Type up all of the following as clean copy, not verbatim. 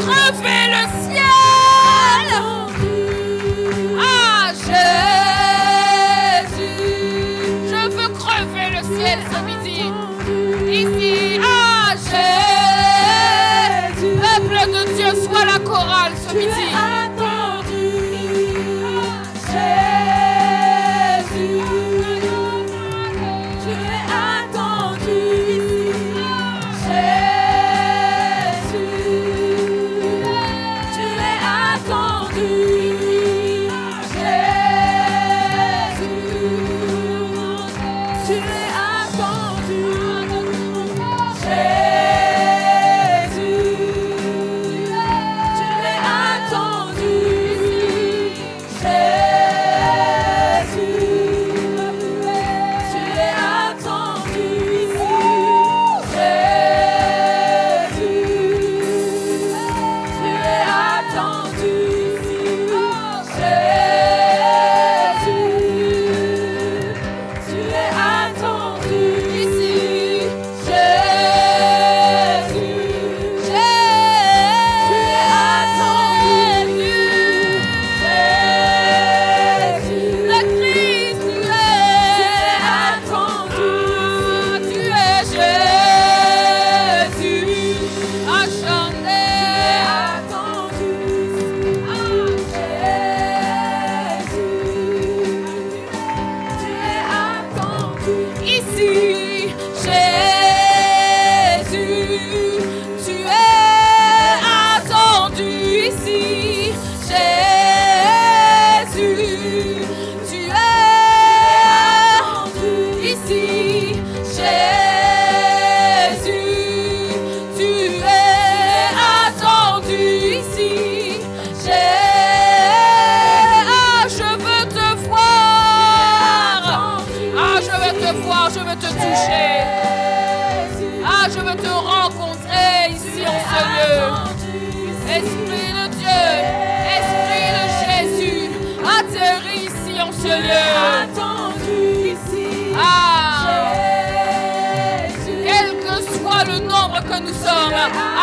crever le ciel. Ah, Jésus, je veux crever le ciel ce midi. Ici, ah, Jésus, peuple de Dieu, sois la chorale ce midi.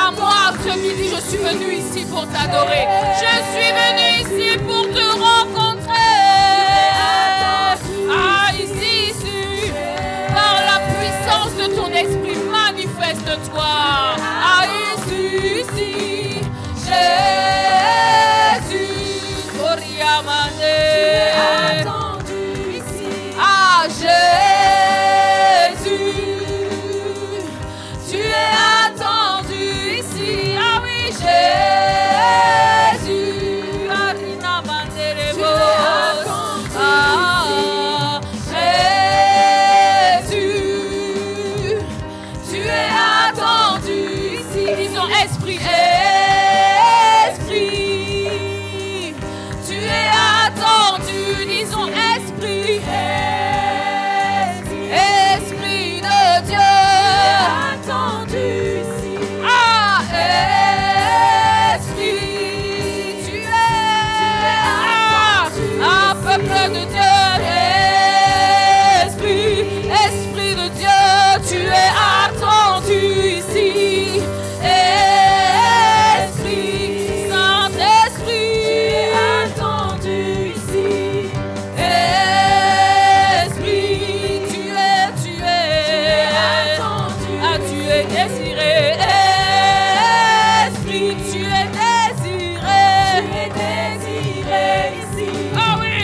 À moi, ce midi, je suis venu ici pour t'adorer. Je suis venu ici pour te rencontrer. Ah, ici, par la puissance de ton esprit, manifeste-toi. Ah, ici, Jésus, Oriamane. Ah, Jésus, tu es attendu ici. Ah oui, Jésus, Arina Manderebo. Ah, Jésus, tu es attendu ici. Disons esprit, esprit, tu es attendu. Disons esprit, esprit de Dieu. Attendu ici. Ah, esprit, tu es peuple de Dieu. Esprit, esprit de Dieu, tu es attendu ici. Esprit, Saint-Esprit, tu es attendu ici. Esprit, tu es attendu. Ah, tu es désiré. Esprit, tu es désiré. Tu es désiré ici. Ah oui.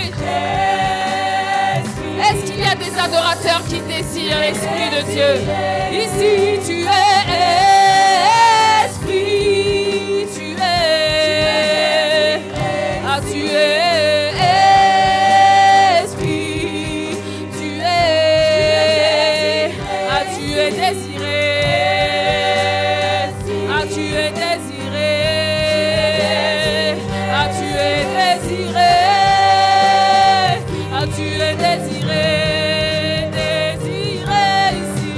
Est-ce qu'il y a des adorateurs qui désirent l'Esprit de Dieu? Ici, tu es esprit, tu es. Ah, tu es esprit, tu es. Ah, tu es désiré. Ah, tu es désiré. Ah, tu es désiré. Ah, tu es désiré. Désiré ici.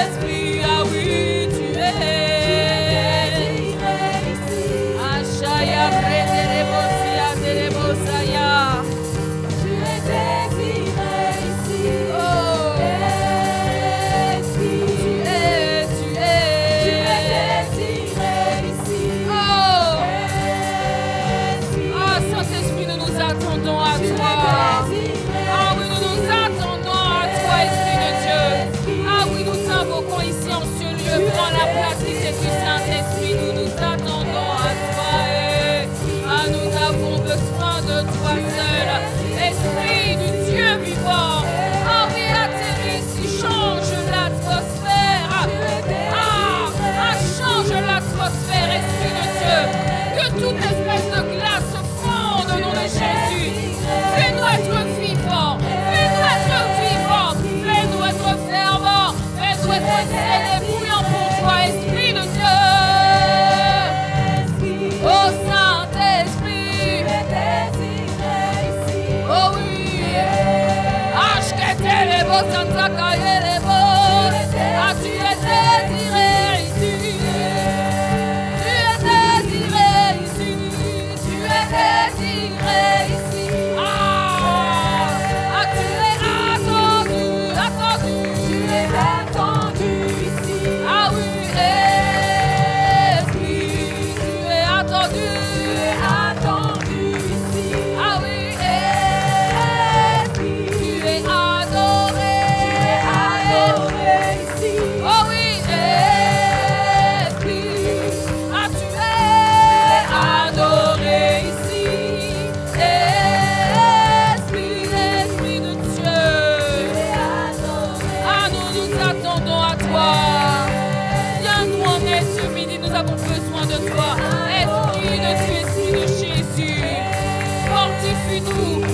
Esprit, ah oui, tu es désiré ici. Achaya, Prédérebosia, Dérébosaya. Tu es désiré ici. Oh, esprit, tu es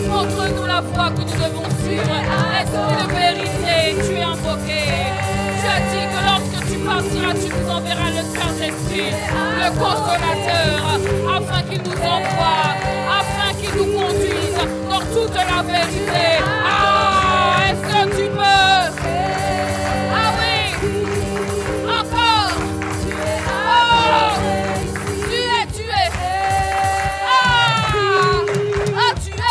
Montre-nous la voie que nous devons suivre. Esprit de vérité, tu es invoqué. Tu as dit que lorsque tu partiras, tu nous enverras le Saint-Esprit, le consolateur, afin qu'il nous envoie, afin qu'il nous conduise dans toute la vérité. Ah, est-ce que tu peux? Ah oui, encore. Oh, tu es.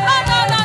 La la la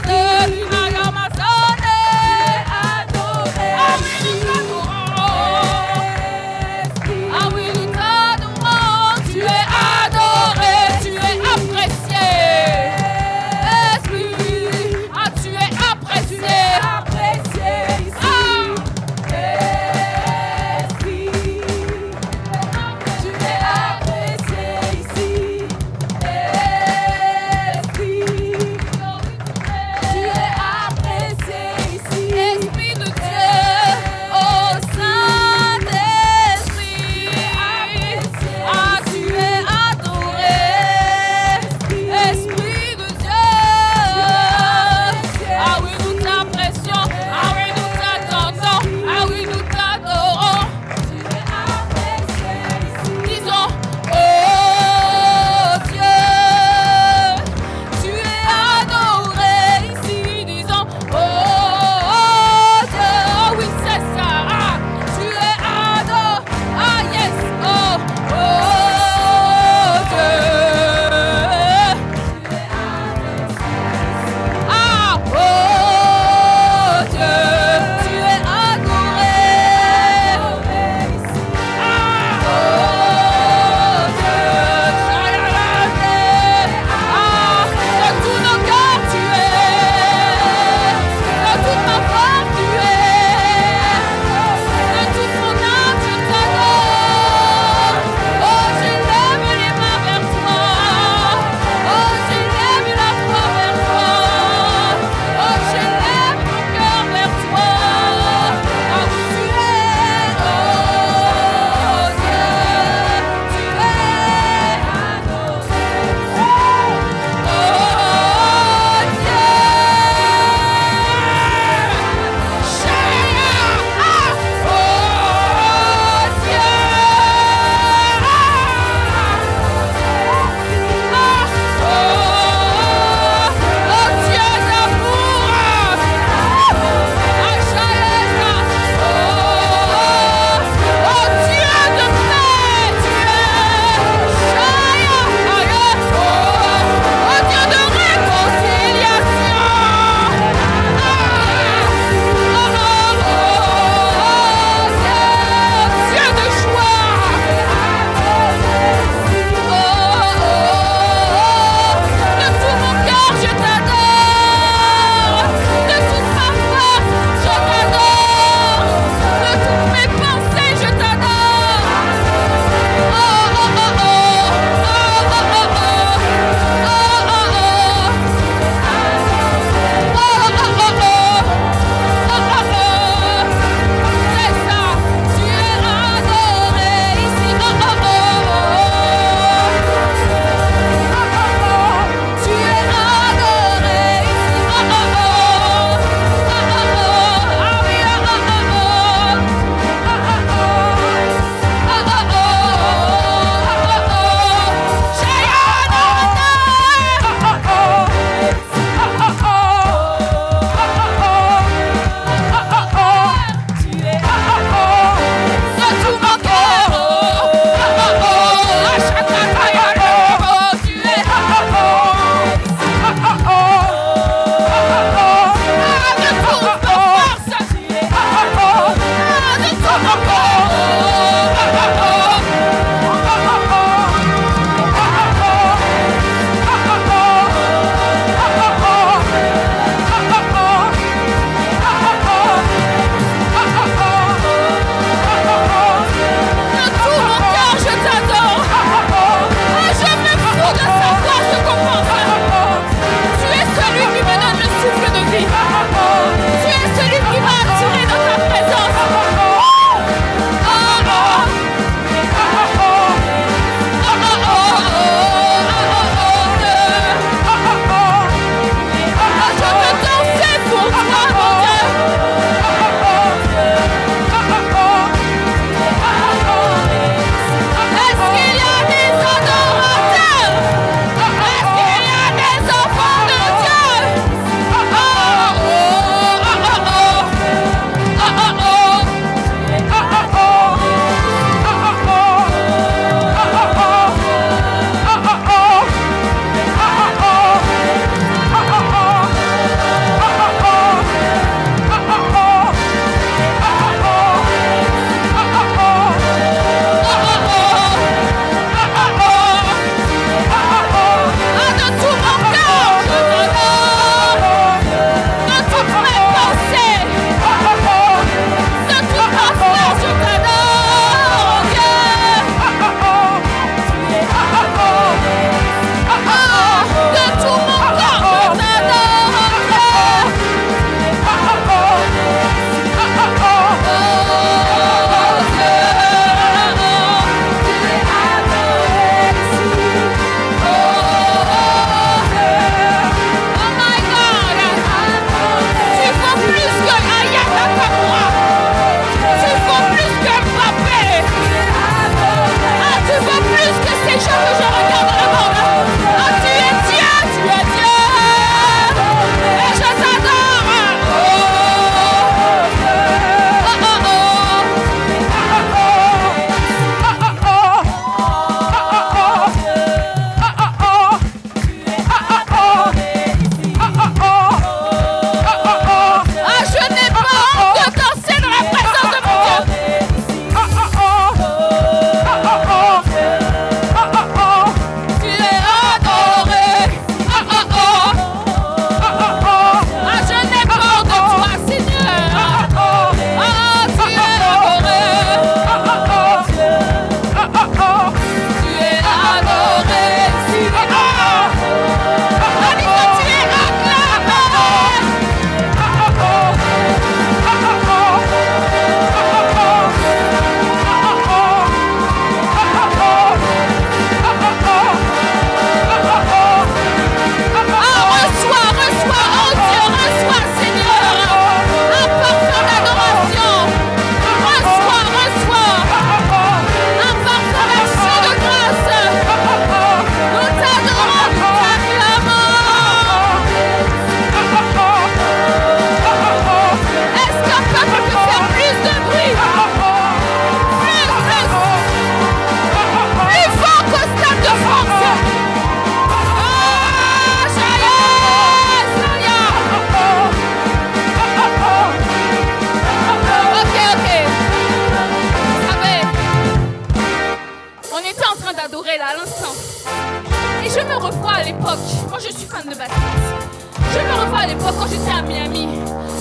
à Miami.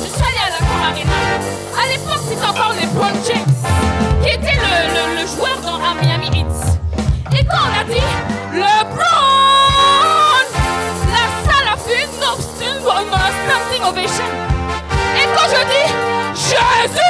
Je suis allée à l'Accor Arena. À l'époque, c'était encore LeBron James qui était le joueur à Miami Heat. Et quand on a dit LeBron, la salle a fait une standing ovation. Et quand je dis Jésus,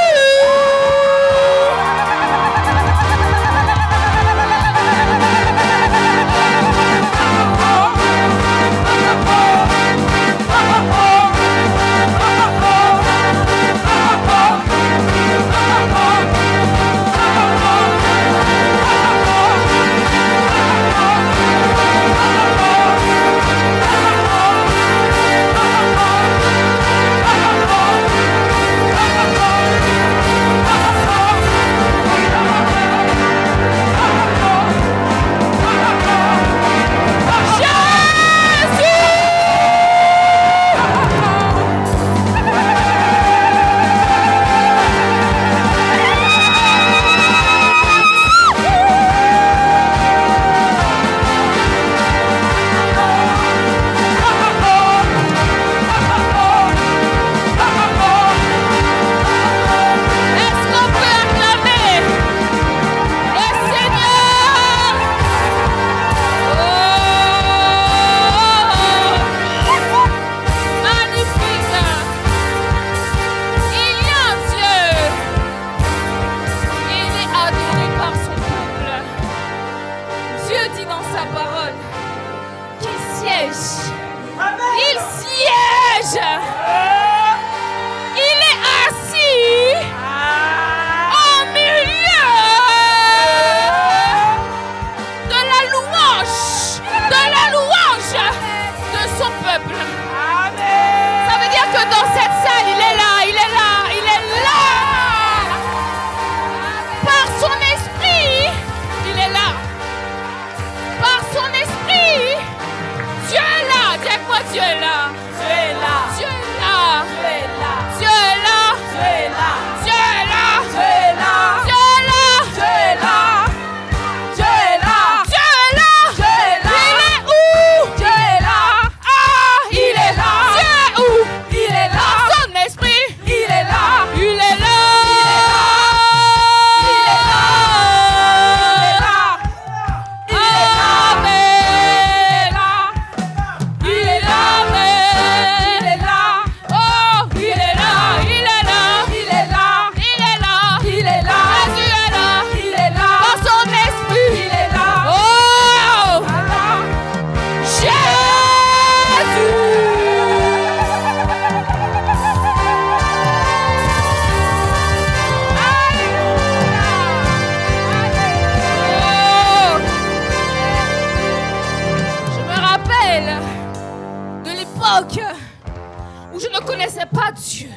où je ne connaissais pas Dieu.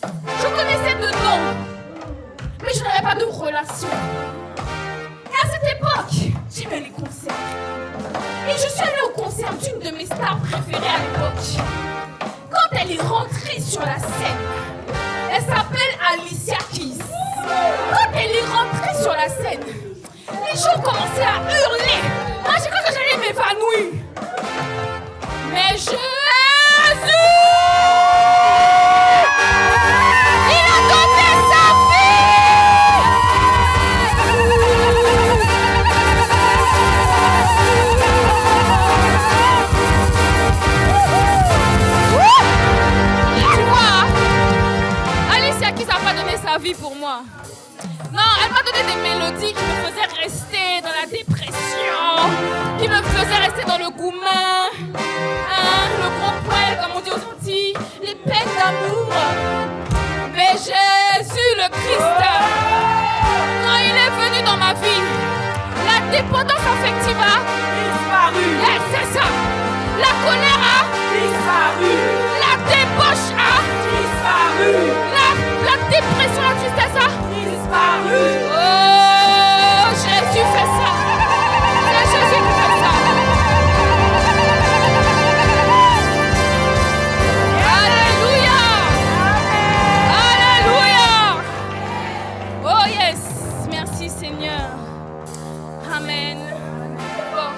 Je connaissais de nom, mais je n'avais pas de relation. Et à cette époque, j'aimais les concerts. Et je suis allée au concert d'une de mes stars préférées à l'époque. Quand elle est rentrée sur la scène, elle s'appelle Alicia Keys. Quand elle est rentrée sur la scène, les gens commençaient à hurler. Moi, j'ai cru que j'allais m'évanouir. Mais Jésus, il a donné sa vie. Tu vois, Alicia Keys n'a pas donné sa vie pour moi. Non, elle m'a donné des mélodies qui me faisaient rester dans la dépression, qui me faisaient rester dans le goumin, le gros poil, comme on dit aux Antilles, les peines d'amour. Mais Jésus le Christ, quand il est venu dans ma vie, la dépendance affective a disparu. Yes, c'est ça. La colère a disparu. La débauche a disparu. La dépression, la tristesse a disparu. Oh, Jésus fait ça. C'est Jésus qui fait ça. Alléluia. Alléluia. Oh yes. Merci Seigneur. Amen. Bon,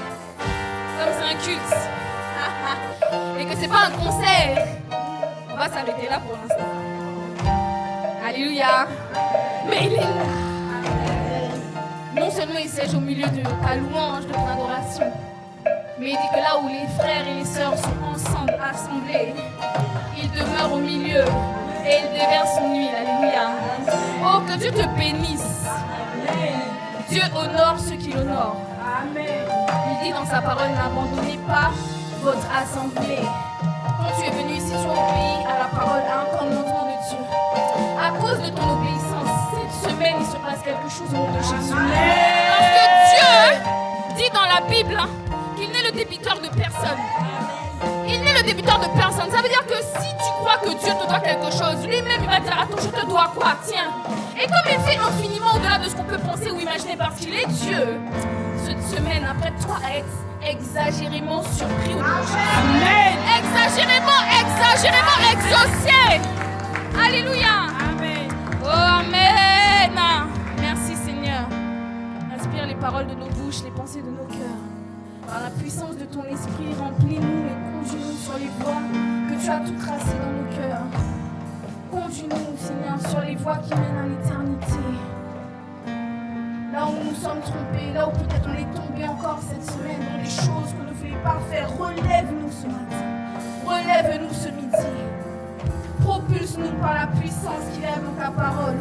comme c'est un culte et que c'est pas un concert, s'arrêter là pour l'instant. Alléluia. Mais il est là. Non seulement il siège au milieu de ta louange, de ton adoration, mais il dit que là où les frères et les sœurs sont ensemble, assemblés, il demeure au milieu et il déverse son huile. Alléluia. Oh, que Dieu te bénisse. Dieu honore ceux qui l'honorent. Il dit dans sa parole, n'abandonnez pas votre assemblée. Quand tu es venu ici, tu as obéi à la parole, à un commandement de Dieu. À cause de ton obéissance, cette semaine, il se passe quelque chose au nom de Jésus. Parce que Dieu dit dans la Bible qu'il n'est le débiteur de personne. Il n'est le débiteur de personne. Ça veut dire que si tu crois que Dieu te doit quelque chose, lui-même, il va dire, attends, je te dois quoi? Tiens. Et comme il fait infiniment au-delà de ce qu'on peut penser ou imaginer parce qu'il est Dieu, cette semaine, apprête-toi à être exagérément surpris au nom de Jésus. Amen. Exagérément exaucé. Alléluia. Amen. Oh, amen. Merci Seigneur. Inspire les paroles de nos bouches, les pensées de nos cœurs. Par la puissance de ton esprit, remplis-nous et conduis-nous sur les voies que tu as tout tracées dans nos cœurs. Conduis-nous, Seigneur, sur les voies qui mènent à l'éternité. Là où nous sommes trompés, là où peut-être on est tombé encore cette semaine dans des choses qu'on ne voulait pas faire, relève-nous ce matin. Relève-nous ce midi. Propulse-nous par la puissance qu'il y a dans ta parole.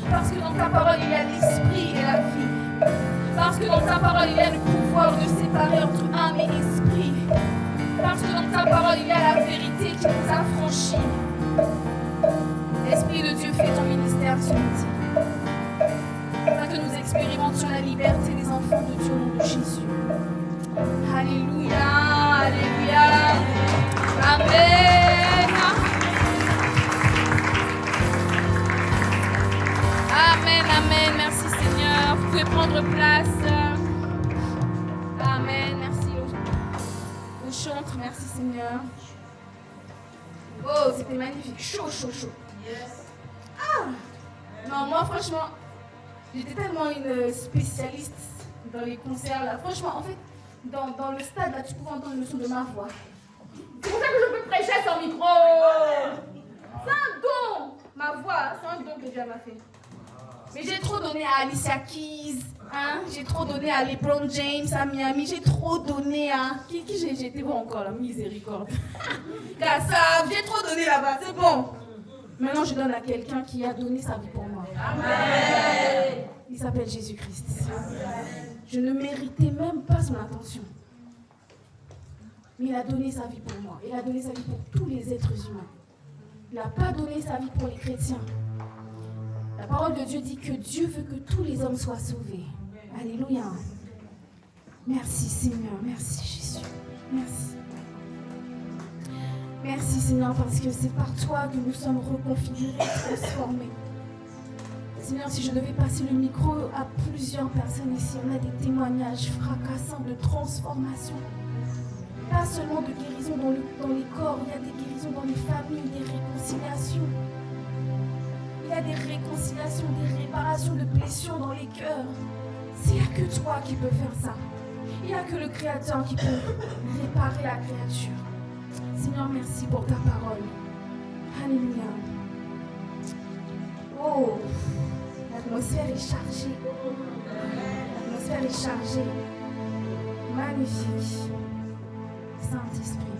Parce que dans ta parole, il y a l'esprit et la vie. Parce que dans ta parole, il y a le pouvoir de séparer entre âme et esprit. Parce que dans ta parole, il y a la vérité qui nous affranchit. Esprit de Dieu, fais ton ministère ce midi. Afin que nous expérimentions la liberté des enfants de Dieu au nom de Jésus. Alléluia, alléluia. Amen. Amen, amen. Merci Seigneur. Vous pouvez prendre place. Amen. Merci aux chantres. Merci Seigneur. Oh, c'était magnifique. Chaud, chaud, chaud. Ah! Non, moi franchement, j'étais tellement une spécialiste dans les concerts là. Franchement, en fait, dans le stade là, tu pouvais entendre le son de ma voix. C'est pour ça que je peux prêcher sans micro. C'est un don. Ma voix, c'est un don que Dieu m'a fait. Mais j'ai trop donné à Alicia Keys, hein? J'ai trop donné à LeBron James, à Miami, j'ai trop donné à... Qui j'ai été bon encore là? Miséricorde. Kassav, j'ai trop donné là-bas, c'est bon. Maintenant, je donne à quelqu'un qui a donné sa vie pour moi. Amen. Il s'appelle Jésus-Christ. Je ne méritais même pas son attention. Mais il a donné sa vie pour moi. Il a donné sa vie pour tous les êtres humains. Il n'a pas donné sa vie pour les chrétiens. La parole de Dieu dit que Dieu veut que tous les hommes soient sauvés. Alléluia. Merci Seigneur, merci Jésus. Merci. Merci Seigneur parce que c'est par toi que nous sommes reconfigurés, transformés. Seigneur, si je devais passer le micro à plusieurs personnes ici, on a des témoignages fracassants de transformation. Pas seulement de guérison dans les corps, il y a des guérisons dans les familles, des réconciliations. Il y a des réconciliations, des réparations de blessures dans les cœurs. Il n'y a que toi qui peux faire ça. Il n'y a que le Créateur qui peut réparer la créature. Seigneur, merci pour ta parole. Alléluia. Oh, l'atmosphère est chargée. L'atmosphère est chargée. Magnifique. Saint-Esprit.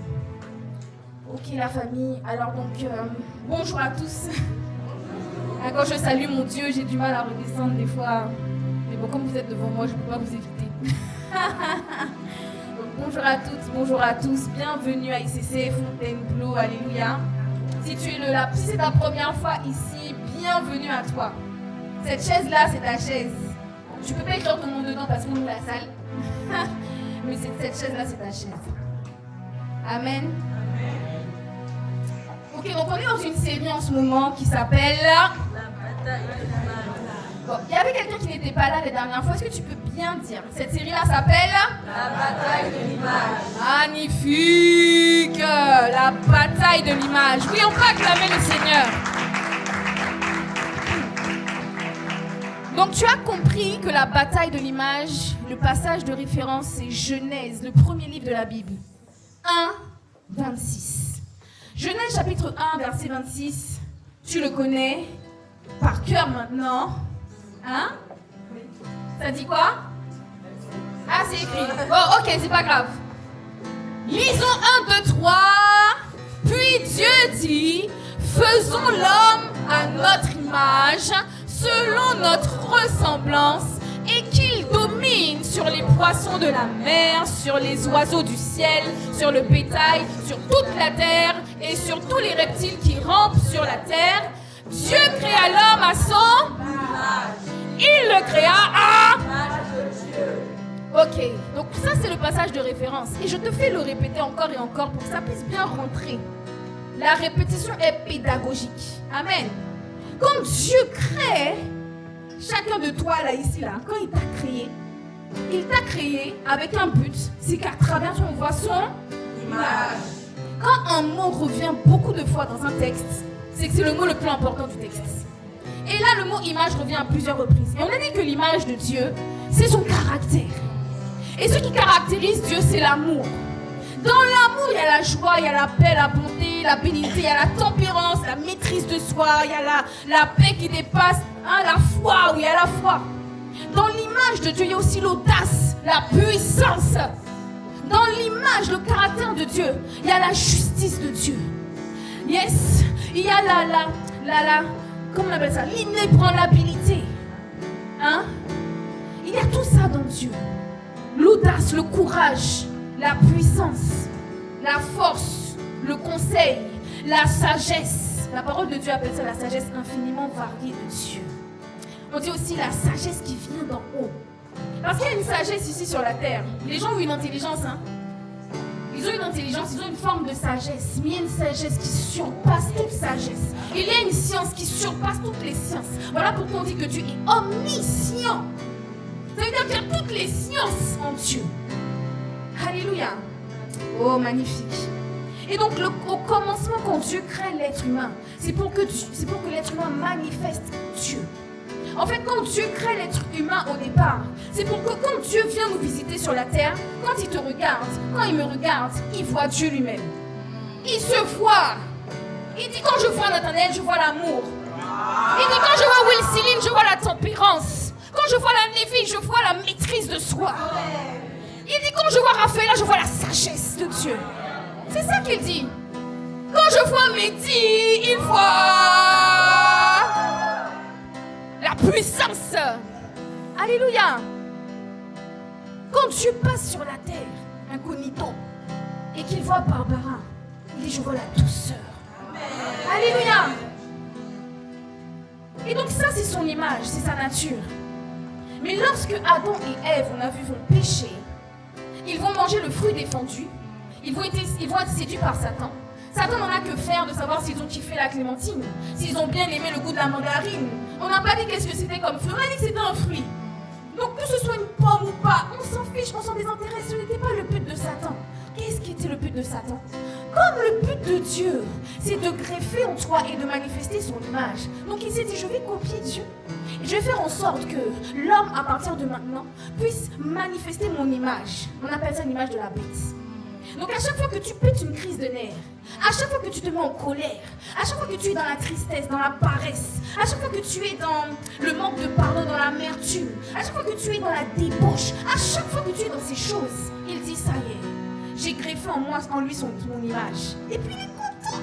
Ok, la famille. Alors donc, bonjour à tous. Quand je salue mon Dieu, j'ai du mal à redescendre des fois. Mais bon, comme vous êtes devant moi, je ne peux pas vous éviter. Donc, bonjour à toutes, bonjour à tous. Bienvenue à ICC Fontainebleau. Alléluia. Si c'est ta première fois ici, bienvenue à toi. Cette chaise-là, c'est ta chaise. Tu peux pas écrire ton nom dedans parce qu'on ouvre la salle. Mais cette chaise-là, c'est ta chaise. Amen. Ok, donc on est dans une série en ce moment qui s'appelle... Bon, il y avait quelqu'un qui n'était pas là la dernière fois. Est-ce que tu peux bien dire? Cette série-là s'appelle La bataille de l'image. Magnifique! La bataille de l'image. Oui, on peut acclamer le Seigneur. Donc tu as compris que la bataille de l'image, le passage de référence, c'est Genèse, le premier livre de la Bible. 1, 26. Genèse chapitre 1, verset 26. Tu le connais par cœur maintenant. Hein? Ça dit quoi? Ah, c'est écrit. Bon, ok, c'est pas grave. Lisons 1, 2, 3. Puis Dieu dit, faisons l'homme à notre image, selon notre ressemblance, et qu'il domine sur les poissons de la mer, sur les oiseaux du ciel, sur le bétail, sur toute la terre et sur tous les reptiles qui rampent sur la terre. Dieu créa l'homme à son image. Il le créa à l'image de Dieu. Ok, donc ça c'est le passage de référence. Et je te fais le répéter encore et encore pour que ça puisse bien rentrer. La répétition est pédagogique. Amen. Quand Dieu crée chacun de toi là, ici, là, quand il t'a créé avec un but, c'est qu'à travers toi, on voit son image. Quand un mot revient beaucoup de fois dans un texte, c'est que c'est le mot le plus important du texte. Et là, le mot image revient à plusieurs reprises. Et on a dit que l'image de Dieu, c'est son caractère. Et ce qui caractérise Dieu, c'est l'amour. Dans l'amour, il y a la joie, il y a la paix, la bonté, la bénignité, il y a la tempérance, la maîtrise de soi, il y a la paix qui dépasse, hein, la foi, oui, il y a la foi. Dans l'image de Dieu, il y a aussi l'audace, la puissance. Dans l'image, le caractère de Dieu, il y a la justice de Dieu. Yes, il y a comment on appelle ça, l'inébranlabilité. Hein? Il y a tout ça dans Dieu. L'audace, le courage, la puissance, la force, le conseil, la sagesse. La parole de Dieu appelle ça la sagesse infiniment variée de Dieu. On dit aussi la sagesse qui vient d'en haut. Parce qu'il y a une sagesse ici sur la terre. Les gens ont une intelligence, hein. Ils ont une intelligence, ils ont une forme de sagesse. Mais il y a une sagesse qui surpasse toute sagesse. Il y a une science qui surpasse toutes les sciences. Voilà pourquoi on dit que Dieu est omniscient. Ça veut dire qu'il y a toutes les sciences en Dieu. Alléluia. Oh, magnifique. Et donc, au commencement, quand Dieu crée l'être humain, c'est pour que l'être humain manifeste Dieu. En fait, quand Dieu crée l'être humain au départ, c'est pour que quand Dieu vient nous visiter sur la terre, quand il te regarde, quand il me regarde, il voit Dieu lui-même. Il se voit. Il dit, quand je vois Nathanaël, je vois l'amour. Il dit, quand je vois Will Céline, je vois la tempérance. Quand je vois la Lévi, je vois la maîtrise de soi. Il dit, quand je vois Raphaël, je vois la sagesse de Dieu. C'est ça qu'il dit. Quand je vois Mehdi, il voit la puissance. Alléluia. Quand Dieu passe sur la terre, incognito, et qu'il voit Barbara, il dit, je vois la douceur. Alléluia. Et donc ça, c'est son image, c'est sa nature. Mais lorsque Adam et Ève, on a vu, vont pécher, ils vont manger le fruit défendu, ils vont être séduits par Satan. Satan n'en a que faire de savoir s'ils ont kiffé la clémentine, s'ils ont bien aimé le goût de la mandarine. On n'a pas dit qu'est-ce que c'était comme fruit, on a dit que c'était un fruit. Donc que ce soit une pomme ou pas, on s'en fiche, on s'en désintéresse, ce n'était pas le but de Satan. Qu'est-ce qui était le but de Satan? Comme le but de Dieu, c'est de greffer en toi et de manifester son image. Donc il s'est dit, je vais copier Dieu. Et je vais faire en sorte que l'homme, à partir de maintenant, puisse manifester mon image. On appelle ça l'image de la bête. Donc à chaque fois que tu pètes une crise de nerfs, à chaque fois que tu te mets en colère, à chaque fois que tu es dans la tristesse, dans la paresse, à chaque fois que tu es dans le manque de pardon, dans l'amertume, à chaque fois que tu es dans la débauche, à chaque fois que tu es dans ces choses, il dit, ça y est, j'ai greffé en lui mon image. Et puis il est content.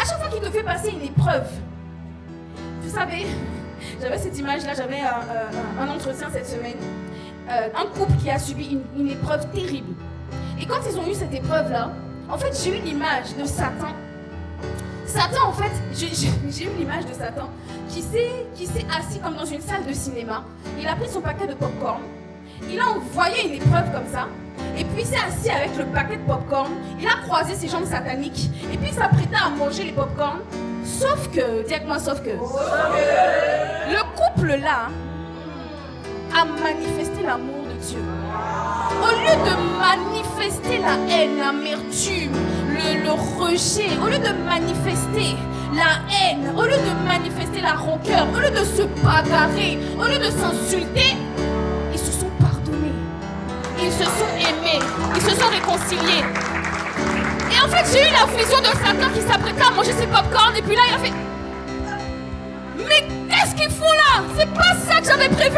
À chaque fois qu'il te fait passer une épreuve, vous savez, j'avais cette image-là, j'avais un entretien cette semaine, un couple qui a subi une épreuve terrible. Et quand ils ont eu cette épreuve-là, en fait, j'ai eu l'image de Satan. Satan, en fait, j'ai eu l'image de Satan qui s'est assis comme dans une salle de cinéma. Il a pris son paquet de popcorn. Il a envoyé une épreuve comme ça. Et puis il s'est assis avec le paquet de popcorn. Il a croisé ses jambes sataniques. Et puis il s'apprêtait à manger les popcorn. Sauf que, dis avec moi, sauf que. Le couple-là a manifesté l'amour de Dieu. Au lieu de manifester la haine, l'amertume, le rejet, au lieu de manifester la haine, au lieu de manifester la rancœur, au lieu de se bagarrer, au lieu de s'insulter, ils se sont pardonnés, ils se sont aimés, ils se sont réconciliés. Et en fait, j'ai eu la vision de Satan qui s'apprêtait à manger ses popcorn. Et puis là, il a fait... Mais qu'est-ce qu'ils font là? C'est pas ça que j'avais prévu.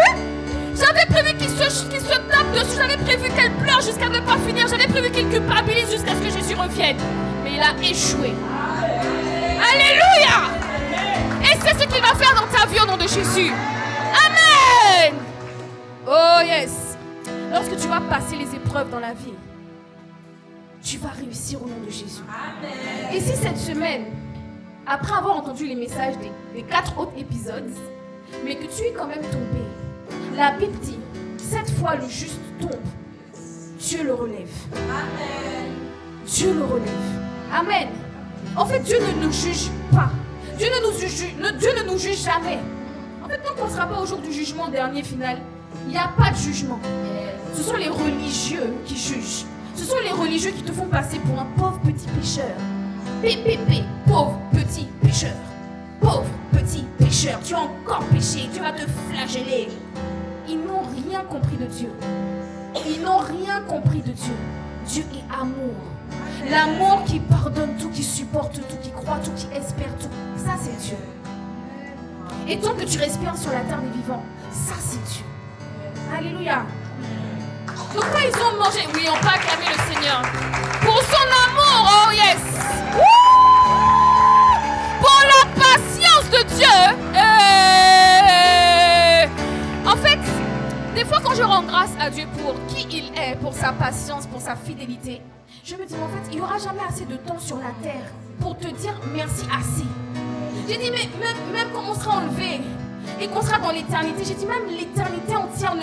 J'avais prévu qu'il se tape dessus. J'avais prévu qu'elle pleure jusqu'à ne pas finir. J'avais prévu qu'il culpabilise jusqu'à ce que Jésus revienne. Mais il a échoué. Alléluia! Et c'est ce qu'il va faire dans ta vie au nom de Jésus. Amen! Oh yes! Lorsque tu vas passer les épreuves dans la vie, tu vas réussir au nom de Jésus. Amen. Et si cette semaine, après avoir entendu les messages des 4 autres épisodes, mais que tu es quand même tombé, la Bible dit, 7 fois le juste tombe, Dieu le relève. Amen. Dieu le relève. Amen. En fait, Dieu ne nous juge pas. Dieu ne nous juge jamais. En fait, tant qu'on ne sera pas au jour du jugement dernier final, il n'y a pas de jugement. Ce sont les religieux qui jugent. Ce sont les religieux qui te font passer pour un pauvre petit pécheur. PPP, pauvre petit pécheur. Pauvre petit pécheur, tu as encore péché, tu vas te flageller. Ils n'ont rien compris de Dieu. Ils n'ont rien compris de Dieu. Dieu est amour. L'amour qui pardonne tout, qui supporte tout, qui croit tout, qui espère tout. Ça, c'est Dieu. Et tant que tu respires sur la terre des vivants, ça, c'est Dieu. Alléluia. Donc quand ils ont mangé, oui, on peut acclamer le Seigneur. Pour son amour, oh yes. Pour la patience de Dieu. En fait, des fois quand je rends grâce à Dieu pour qui il est, pour sa patience, pour sa fidélité, je me dis en fait, il n'y aura jamais assez de temps sur la terre pour te dire merci assez. J'ai dit, mais même quand on sera enlevé et qu'on sera dans l'éternité, j'ai dit même l'éternité entière,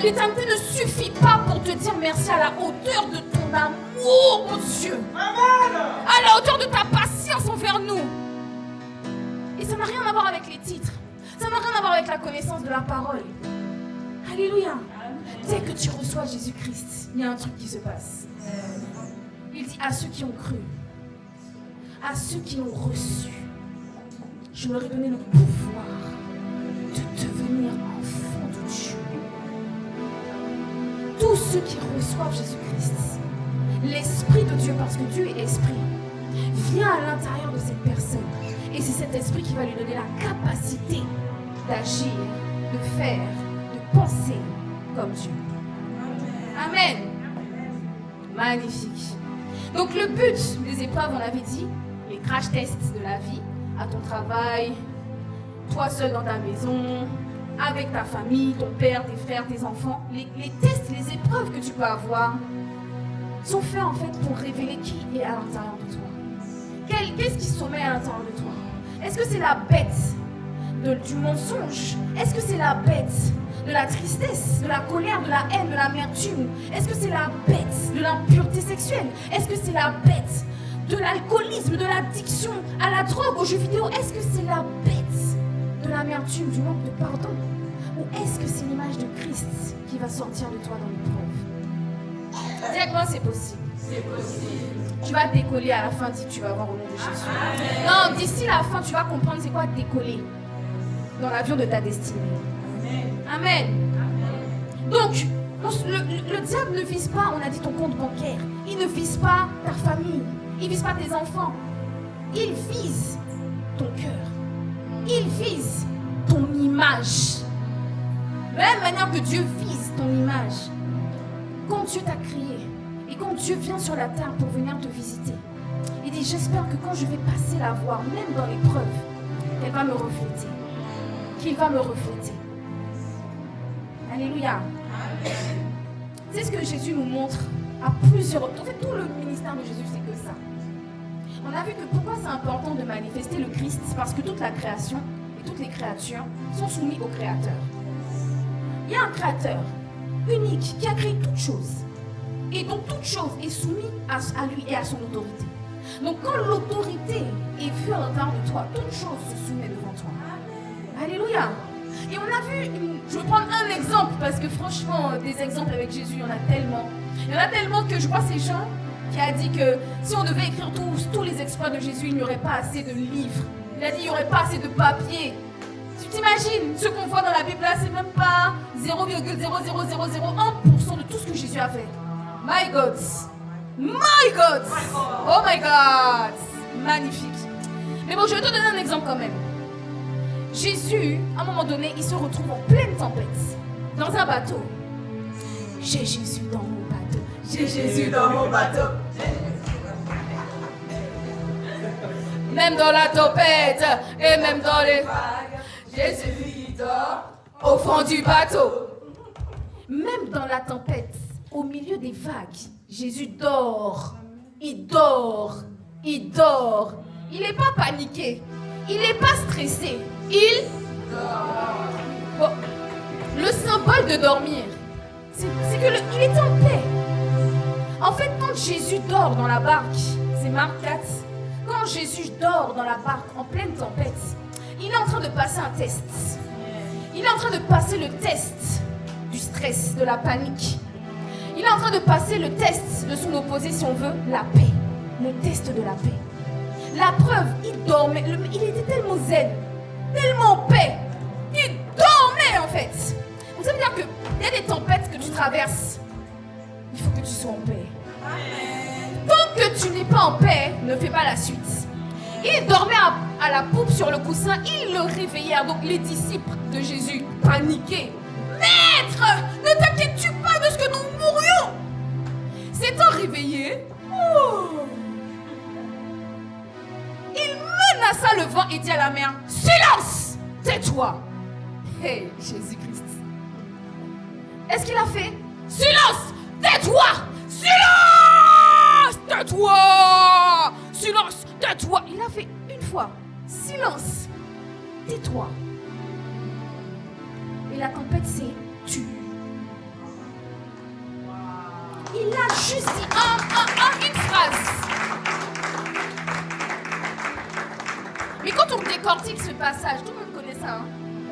l'éternité ne suffit pas pour te dire merci à la hauteur de ton amour, mon Dieu. Amen. À la hauteur de ta patience envers nous. Et ça n'a rien à voir avec les titres. Ça n'a rien à voir avec la connaissance de la parole. Alléluia. Dès que tu reçois Jésus-Christ, il y a un truc qui se passe. Il dit à ceux qui ont cru, à ceux qui l'ont reçu, je leur ai donné le pouvoir de devenir enfants de Dieu. Tous ceux qui reçoivent Jésus-Christ, l'Esprit de Dieu, parce que Dieu est Esprit, vient à l'intérieur de cette personne. Et c'est cet Esprit qui va lui donner la capacité d'agir, de faire, de penser comme Dieu. Amen. Magnifique. Donc le but des épreuves, on l'avait dit, les crash tests de la vie, à ton travail, toi seul dans ta maison, avec ta famille, ton père, tes frères, tes enfants, les tests, les épreuves que tu peux avoir sont faits en fait pour révéler qui est à l'intérieur de toi. Qu'est-ce qui sommeille à l'intérieur de toi? Est-ce que c'est la bête du mensonge? Est-ce que c'est la bête de la tristesse, de la colère, de la haine, de l'amertume? Est-ce que c'est la bête de l'impureté sexuelle? Est-ce que c'est la bête de l'alcoolisme, de l'addiction à la drogue, aux jeux vidéo? Est-ce que c'est la bête de l'amertume, du manque de pardon? Ou est-ce que c'est l'image de Christ qui va sortir de toi dans l'épreuve? Dis avec moi, c'est possible. C'est possible. Tu vas décoller à la fin, tu vas voir au nom de Jésus. Amen. Non, d'ici la fin, tu vas comprendre c'est quoi décoller dans l'avion de ta destinée. Amen. Amen. Donc, le diable ne vise pas, on a dit, ton compte bancaire. Il ne vise pas ta famille. Il ne vise pas tes enfants. Il vise ton cœur. Il vise ton image. De la même manière que Dieu vise ton image. Quand Dieu t'a créé et quand Dieu vient sur la terre pour venir te visiter, il dit, j'espère que quand je vais passer la voir, même dans l'épreuve, elle va me refléter. Qu'il va me refléter. Alléluia. C'est ce que Jésus nous montre à plusieurs reprises. En fait, tout le ministère de Jésus, c'est que ça. On a vu que pourquoi c'est important de manifester le Christ, c'est parce que toute la création et toutes les créatures sont soumises au Créateur. Il y a un Créateur unique qui a créé toutes choses. Et donc toute chose est soumise à lui et à son autorité. Donc quand l'autorité est vue à l'intérieur de toi, toute chose se soumet devant toi. Alléluia. Et on a vu, je vais prendre un exemple, parce que franchement, des exemples avec Jésus, il y en a tellement. Il y en a tellement que je crois que c'est Jean qui a dit que si on devait écrire tous les exploits de Jésus, il n'y aurait pas assez de livres. Il a dit qu'il n'y aurait pas assez de papier. Tu t'imagines, ce qu'on voit dans la Bible là, c'est même pas 0,00001% de tout ce que Jésus a fait. My God. My God! Oh my God! Magnifique. Mais bon, je vais te donner un exemple quand même. Jésus, à un moment donné, il se retrouve en pleine tempête, dans un bateau. J'ai Jésus dans mon bateau. J'ai Jésus dans mon bateau. Même dans la tempête et même dans les vagues, Jésus dort au fond du bateau. Même dans la tempête, au milieu des vagues, Jésus dort. Il dort. Il dort. Il n'est pas paniqué. Il n'est pas stressé. Il dort. Bon, le symbole de dormir, c'est qu'il est en paix. En fait, quand Jésus dort dans la barque, c'est Marc 4, quand Jésus dort dans la barque en pleine tempête, il est en train de passer un test. Il est en train de passer le test du stress, de la panique. Il est en train de passer le test de son opposé, si on veut, la paix. Le test de la paix. La preuve, il dormait. Il était tellement zen, tellement en paix. Il dormait en fait. Donc ça veut dire qu'il y a des tempêtes que tu traverses. Il faut que tu sois en paix. Tant que tu n'es pas en paix, ne fais pas la suite. Il dormait à la poupe sur le coussin. Il le réveillait. Donc les disciples de Jésus paniquaient. Maître, ne t'inquiètes-tu pas de ce que nous mourions? S'étant réveillé, il menaça le vent et dit à la mer, silence, tais-toi. Hey, Jésus-Christ. Est-ce qu'il a fait? Silence, tais-toi. Silence, tais-toi. Silence, tais-toi. Il a fait une fois. Silence, tais-toi. Et la tempête s'est tue. Il a juste dit une phrase. Mais quand on décortique ce passage, tout le monde connaît ça. Hein?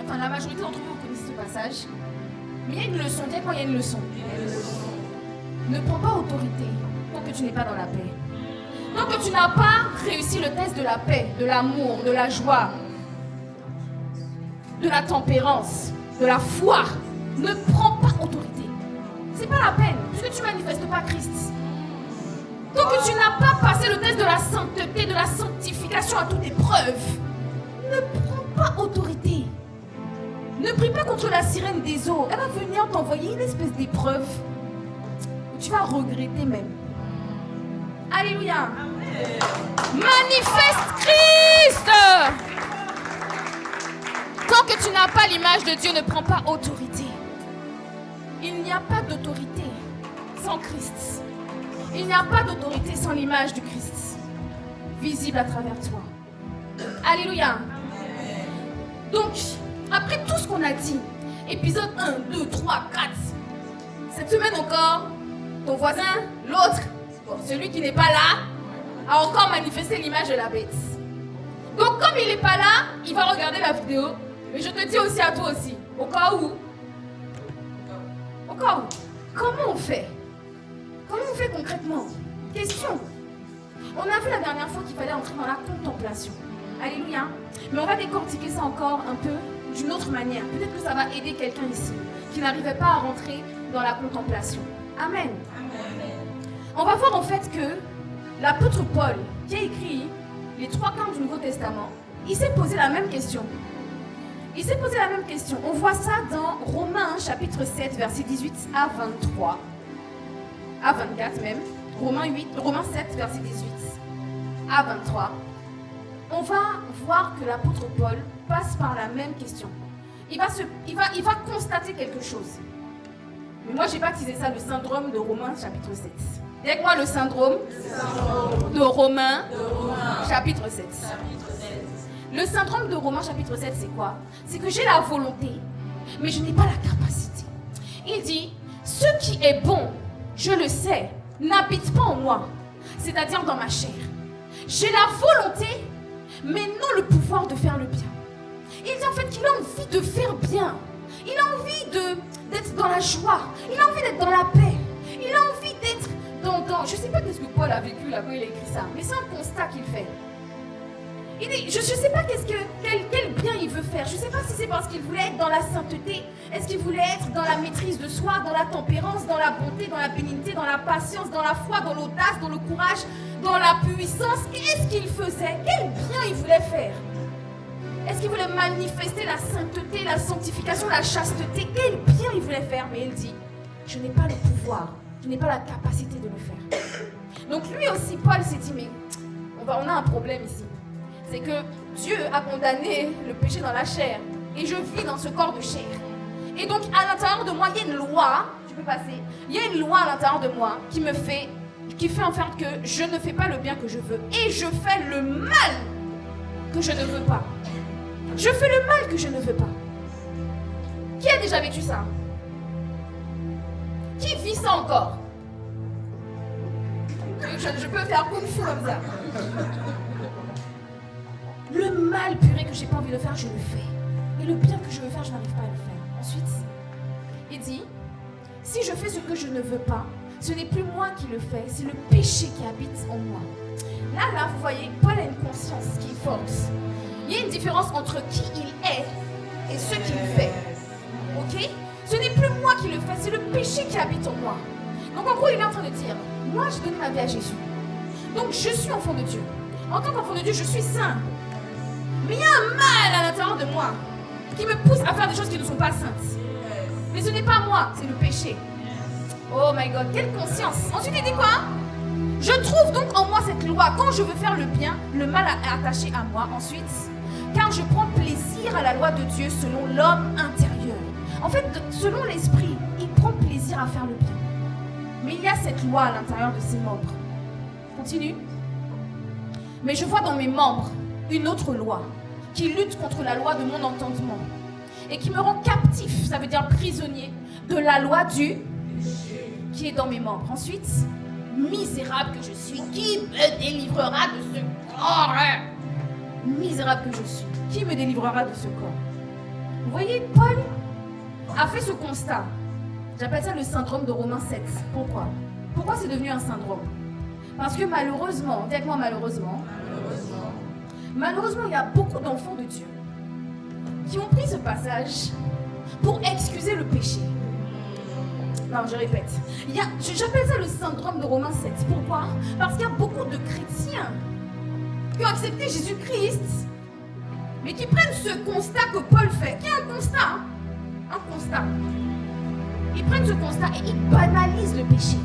Enfin, la majorité d'entre vous connaissent ce passage. Mais il y a une leçon. Dis quoi, il y a une leçon. Ne prends pas autorité tant que tu n'es pas dans la paix. Tant que tu n'as pas réussi le test de la paix, de l'amour, de la joie, de la tempérance, de la foi, ne prends pas autorité. C'est pas la peine, puisque tu ne manifestes pas Christ. Tant que tu n'as pas passé le test de la sainteté, de la sanctification à toute épreuve, ne prends pas autorité. Ne prie pas contre la sirène des eaux. Elle va venir t'envoyer une espèce d'épreuve où tu vas regretter même. Alléluia. Amen. Manifeste Christ. Tant que tu n'as pas l'image de Dieu, ne prends pas autorité. Il n'y a pas d'autorité sans Christ. Il n'y a pas d'autorité sans l'image du Christ visible à travers toi. Alléluia. Amen. Donc, après tout ce qu'on a dit, épisode 1, 2, 3, 4, cette semaine encore, ton voisin, l'autre, celui qui n'est pas là, a encore manifesté l'image de la bête. Donc, comme il n'est pas là, il va regarder la vidéo. Mais je te dis aussi à toi aussi, au cas où, comment on fait? Comment on fait concrètement? Question. On a vu la dernière fois qu'il fallait entrer dans la contemplation. Alléluia. Mais on va décortiquer ça encore un peu d'une autre manière. Peut-être que ça va aider quelqu'un ici qui n'arrivait pas à rentrer dans la contemplation. Amen. Amen. On va voir en fait que l'apôtre Paul, qui a écrit les 3 quarts du Nouveau Testament, il s'est posé la même question. On voit ça dans Romains chapitre 7, verset 18 à 23. À 24 même. Romains 7, verset 18 à 23. On va voir que l'apôtre Paul passe par la même question. Il va constater quelque chose. Mais moi, j'ai baptisé ça le syndrome de Romains chapitre 7. Avec moi, le syndrome de Romains chapitre 7. Le syndrome de Romains chapitre 7, c'est quoi? C'est que j'ai la volonté, mais je n'ai pas la capacité. Il dit, ce qui est bon, je le sais, n'habite pas en moi, c'est-à-dire dans ma chair. J'ai la volonté, mais non le pouvoir de faire le bien. Il dit en fait qu'il a envie de faire bien. Il a envie d'être dans la joie. Il a envie d'être dans la paix. Il a envie d'être dans... Je ne sais pas ce que Paul a vécu là quand il a écrit ça, mais c'est un constat qu'il fait. Il dit, je ne sais pas quel bien il veut faire. Je ne sais pas si c'est parce qu'il voulait être dans la sainteté. Est-ce qu'il voulait être dans la maîtrise de soi, dans la tempérance, dans la bonté, dans la bénignité, dans la patience, dans la foi, dans l'audace, dans le courage, dans la puissance? Qu'est-ce qu'il faisait? Quel bien il voulait faire? Est-ce qu'il voulait manifester la sainteté, la sanctification, la chasteté? Quel bien il voulait faire? Mais il dit, je n'ai pas le pouvoir, je n'ai pas la capacité de le faire. Donc lui aussi, Paul s'est dit, mais on a un problème ici. C'est que Dieu a condamné le péché dans la chair. Et je vis dans ce corps de chair. Et donc, à l'intérieur de moi, il y a une loi, tu peux passer, il y a une loi à l'intérieur de moi qui fait en sorte que je ne fais pas le bien que je veux. Et je fais le mal que je ne veux pas. Je fais le mal que je ne veux pas. Qui a déjà vécu ça? Qui vit ça encore? Je peux faire kung fu comme ça. Le mal puré que j'ai pas envie de faire, je le fais. Et le bien que je veux faire, je n'arrive pas à le faire. Ensuite, il dit, si je fais ce que je ne veux pas, ce n'est plus moi qui le fais, c'est le péché qui habite en moi. Là, vous voyez, Paul a une conscience qui est forte. Il y a une différence entre qui il est et ce qu'il fait. Ok? Ce n'est plus moi qui le fais, c'est le péché qui habite en moi. Donc en gros, il est en train de dire, moi j'ai donné ma vie à Jésus. Donc je suis enfant de Dieu. En tant qu'enfant de Dieu, je suis saint. Mais il y a un mal à l'intérieur de moi qui me pousse à faire des choses qui ne sont pas saintes. Mais ce n'est pas moi, c'est le péché. Oh my God, quelle conscience. Ensuite, il dit quoi? Je trouve donc en moi cette loi. Quand je veux faire le bien, le mal est attaché à moi. Ensuite, car je prends plaisir à la loi de Dieu selon l'homme intérieur. En fait, selon l'esprit, il prend plaisir à faire le bien. Mais il y a cette loi à l'intérieur de ses membres. Continue. Mais je vois dans mes membres une autre loi qui lutte contre la loi de mon entendement et qui me rend captif, ça veut dire prisonnier, de la loi du qui est dans mes membres. Ensuite, misérable que je suis, qui me délivrera de ce corps? Misérable que je suis, qui me délivrera de ce corps? Vous voyez, Paul a fait ce constat. J'appelle ça le syndrome de Romains 7. Pourquoi? Pourquoi c'est devenu un syndrome? Parce que malheureusement, dis avec moi malheureusement, il y a beaucoup d'enfants de Dieu qui ont pris ce passage pour excuser le péché. Non, je répète. J'appelle ça le syndrome de Romains 7. Pourquoi? Parce qu'il y a beaucoup de chrétiens qui ont accepté Jésus-Christ, mais qui prennent ce constat que Paul fait, qui est un constat. Un constat. Ils prennent ce constat et ils banalisent le péché.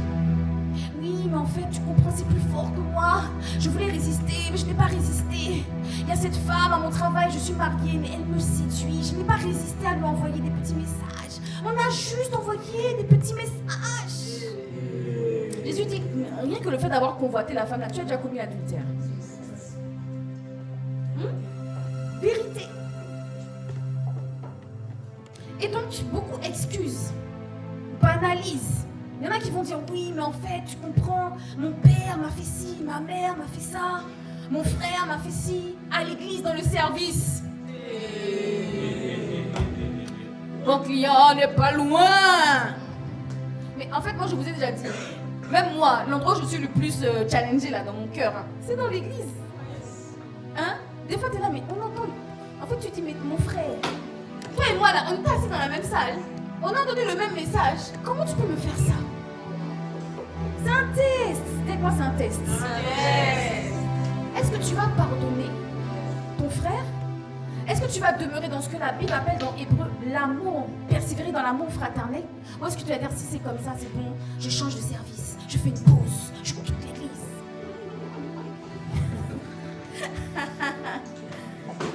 Oui, mais en fait, tu comprends, c'est plus fort que moi. Je voulais résister, mais je n'ai pas résisté. Il y a cette femme à mon travail, je suis mariée, mais elle me séduit. Je n'ai pas résisté à lui envoyer des petits messages. On a juste envoyé des petits messages. Jésus dit, rien que le fait d'avoir convoité la femme là, tu as déjà commis l'adultère. Vérité. Et donc, beaucoup excusent, banalisent. Il y en a qui vont dire, oui, mais en fait, tu comprends, mon père m'a fait ci, ma mère m'a fait ça, mon frère m'a fait ci, à l'église, dans le service. Ton client n'est pas loin. Mais en fait, moi, je vous ai déjà dit, même moi, l'endroit où je suis le plus challengée là, dans mon cœur, c'est dans l'église. Hein? Des fois, tu es là, mais on entend. En fait, tu te dis, mais mon frère, toi et moi, là, on était assis dans la même salle. On a donné le même message. Comment tu peux me faire ça? C'est un test. C'est quoi, c'est un test? Est-ce que tu vas pardonner ton frère? Est-ce que tu vas demeurer dans ce que la Bible appelle dans Hébreu l'amour, persévérer dans l'amour fraternel? Ou est-ce que tu vas dire, si c'est comme ça, c'est bon, je change de service, je fais une pause, je quitte l'église?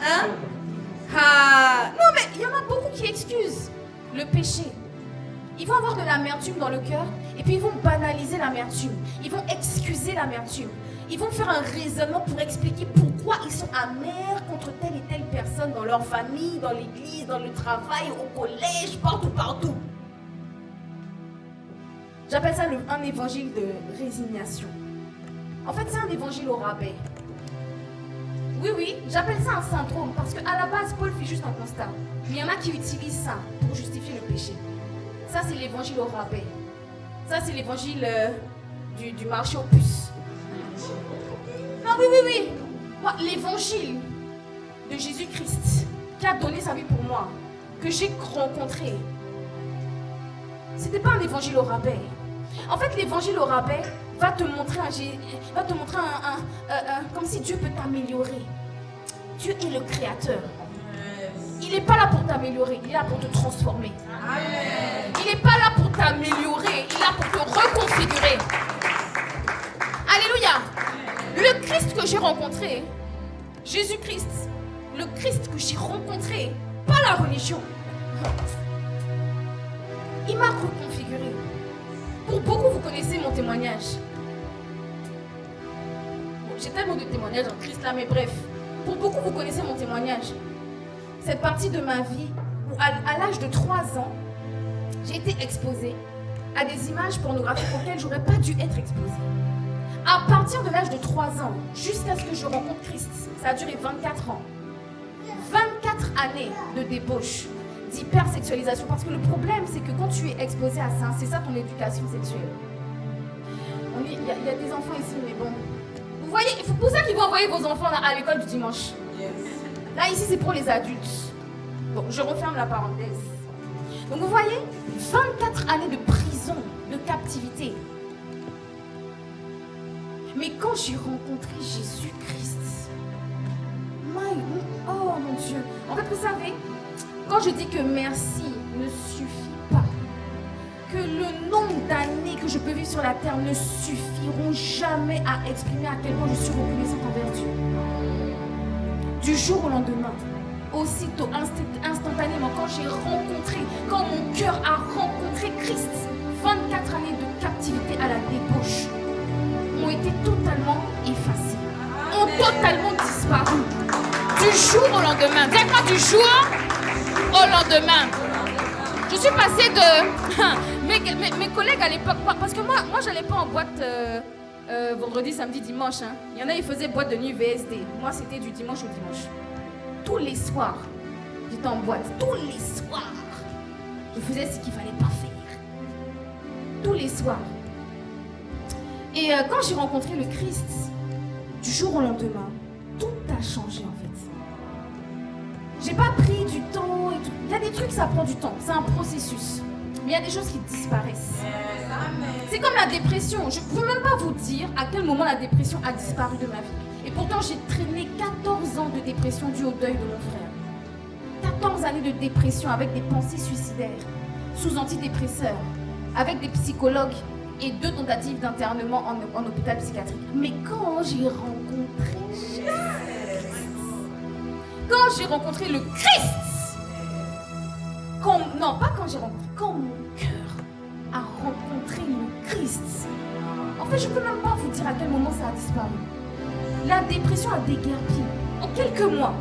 Hein? Non, mais il y en a beaucoup qui excusent le péché. Ils vont avoir de l'amertume dans le cœur et puis ils vont banaliser l'amertume. Ils vont excuser l'amertume. Ils vont faire un raisonnement pour expliquer pourquoi ils sont amers contre telle et telle personne dans leur famille, dans l'église, dans le travail, au collège, partout. J'appelle ça un évangile de résignation. En fait, c'est un évangile au rabais. Oui, j'appelle ça un syndrome parce qu'à la base, Paul fait juste un constat. Mais il y en a qui utilisent ça pour justifier le péché. Ça, c'est l'évangile au rabais. Ça, c'est l'évangile du marché aux puces. Non, oui. Moi, l'évangile de Jésus-Christ qui a donné sa vie pour moi, que j'ai rencontré, c'était pas un évangile au rabais. En fait, l'évangile au rabais va te montrer comme si Dieu peut t'améliorer. Dieu est le créateur. Il n'est pas là pour t'améliorer, il est là pour te transformer. Amen. Il n'est pas là pour t'améliorer, il est là pour te reconfigurer. Alléluia. Le Christ que j'ai rencontré, Jésus-Christ, le Christ que j'ai rencontré, pas la religion, il m'a reconfiguré. Pour beaucoup, vous connaissez mon témoignage. Bon, j'ai tellement de témoignages en Christ là, mais bref. Pour beaucoup, vous connaissez mon témoignage. Cette partie de ma vie où, à l'âge de 3 ans, j'ai été exposée à des images pornographiques auxquelles je n'aurais pas dû être exposée. À partir de l'âge de 3 ans, jusqu'à ce que je rencontre Christ, ça a duré 24 ans. 24 années de débauche, d'hypersexualisation. Parce que le problème, c'est que quand tu es exposé à ça, c'est ça ton éducation sexuelle. Il y a des enfants ici, mais bon. Vous voyez, c'est pour ça qu'ils vont envoyer vos enfants à l'école du dimanche. Là, ici, c'est pour les adultes. Bon, je referme la parenthèse. Donc, vous voyez, 24 années de prison, de captivité. Mais quand j'ai rencontré Jésus-Christ, oh mon Dieu. En fait, vous savez, quand je dis que merci ne suffit pas, que le nombre d'années que je peux vivre sur la terre ne suffiront jamais à exprimer à quel point je suis reconnaissante envers Dieu. Du jour au lendemain, aussitôt, instantanément, quand j'ai rencontré, quand mon cœur a rencontré Christ, 24 années de captivité à la débauche ont été totalement effacées, ont totalement disparu. Du jour au lendemain, dites-moi du jour au lendemain. Je suis passée de mes collègues à l'époque, parce que moi j'allais pas en boîte vendredi, samedi, dimanche. Hein. Il y en a, ils faisaient boîte de nuit VSD. Moi, c'était du dimanche au dimanche. Tous les soirs, j'étais en boîte. Tous les soirs, je faisais ce qu'il fallait pas faire. Tous les soirs. Et quand j'ai rencontré le Christ, du jour au lendemain, tout a changé en fait. J'ai pas pris du temps et tout. Il y a des trucs, ça prend du temps. C'est un processus. Mais il y a des choses qui disparaissent. C'est comme la dépression. Je ne peux même pas vous dire à quel moment la dépression a disparu de ma vie. Et pourtant, j'ai traîné 14 ans de dépression due au deuil de mon frère. 14 années de dépression avec des pensées suicidaires, sous antidépresseurs, avec des psychologues et 2 tentatives d'internement en hôpital psychiatrique. Mais quand j'ai rencontré Jésus, quand j'ai rencontré le Christ, quand mon cœur a rencontré le Christ, en fait, je ne peux même pas vous dire à quel moment ça a disparu. La dépression a déguerpi en quelques mois.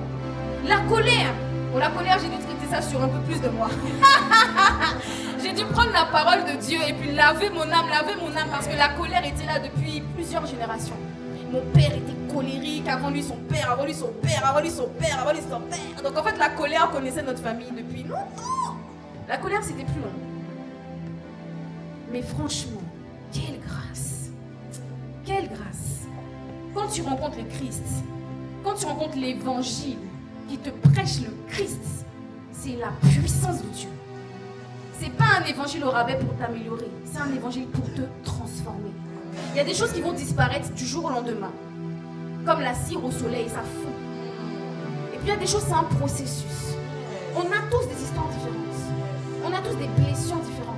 La colère, j'ai dû traiter ça sur un peu plus de mois. J'ai dû prendre la parole de Dieu et puis laver mon âme parce que la colère était là depuis plusieurs générations. Mon père était colérique, avant lui son père, avant lui son père, avant lui son père, avant lui son père. Donc en fait, la colère connaissait notre famille depuis longtemps. La colère, c'était plus long. Mais franchement, quelle grâce. Quelle grâce. Quand tu rencontres le Christ, quand tu rencontres l'évangile qui te prêche le Christ, c'est la puissance de Dieu. C'est pas un évangile au rabais pour t'améliorer, c'est un évangile pour te transformer. Il y a des choses qui vont disparaître du jour au lendemain. Comme la cire au soleil, ça fond. Et puis il y a des choses, c'est un processus. On a tous des histoires différentes. On a tous des blessures différentes.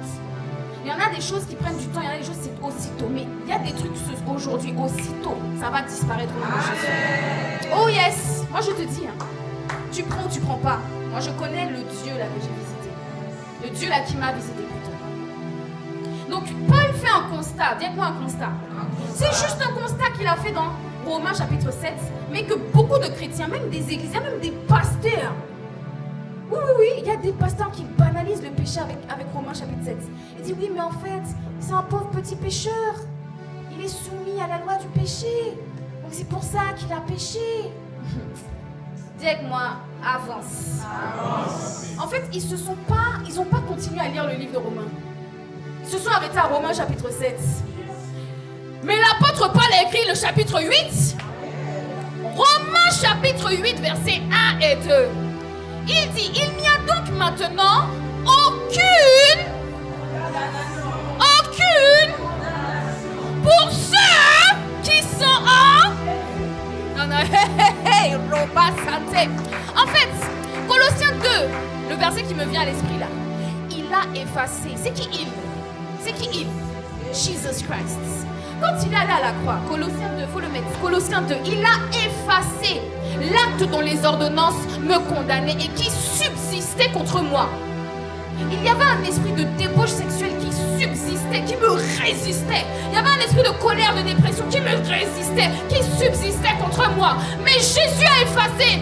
Il y en a des choses qui prennent du temps, il y en a des choses c'est aussitôt. Mais il y a des trucs aujourd'hui, aussitôt, ça va disparaître au nom de Jésus. Oh yes! Moi je te dis, hein, tu prends ou tu prends pas. Moi je connais le Dieu là que j'ai visité. Le Dieu là qui m'a visité plutôt. Donc Paul fait un constat, dites-moi un constat. C'est juste un constat qu'il a fait dans Romains chapitre 7, mais que beaucoup de chrétiens, même des églises, il y a même des pasteurs. Oui, il y a des pasteurs qui banalisent le péché avec Romains chapitre 7. Ils disent oui, mais en fait, c'est un pauvre petit pécheur. Il est soumis à la loi du péché. Donc c'est pour ça qu'il a péché. Dis avec moi, avance. En fait, ils n'ont pas continué à lire le livre de Romains. Ils se sont arrêtés à Romains chapitre 7. Mais l'apôtre Paul a écrit le chapitre 8. Romains chapitre 8, versets 1 et 2. Il dit, il n'y a donc maintenant aucune pour ceux qui sont en... Non, non, hey, Roba Santé. En fait, Colossiens 2, le verset qui me vient à l'esprit là, il a effacé. C'est qui il? C'est qui il? Jesus Christ. Quand il est allé à la croix, Colossiens 2, il faut le mettre, Colossiens 2, il a effacé l'acte dont les ordonnances me condamnaient et qui subsistait contre moi. Il y avait un esprit de débauche sexuelle qui subsistait, qui me résistait. Il y avait un esprit de colère, de dépression qui me résistait, qui subsistait contre moi. Mais Jésus a effacé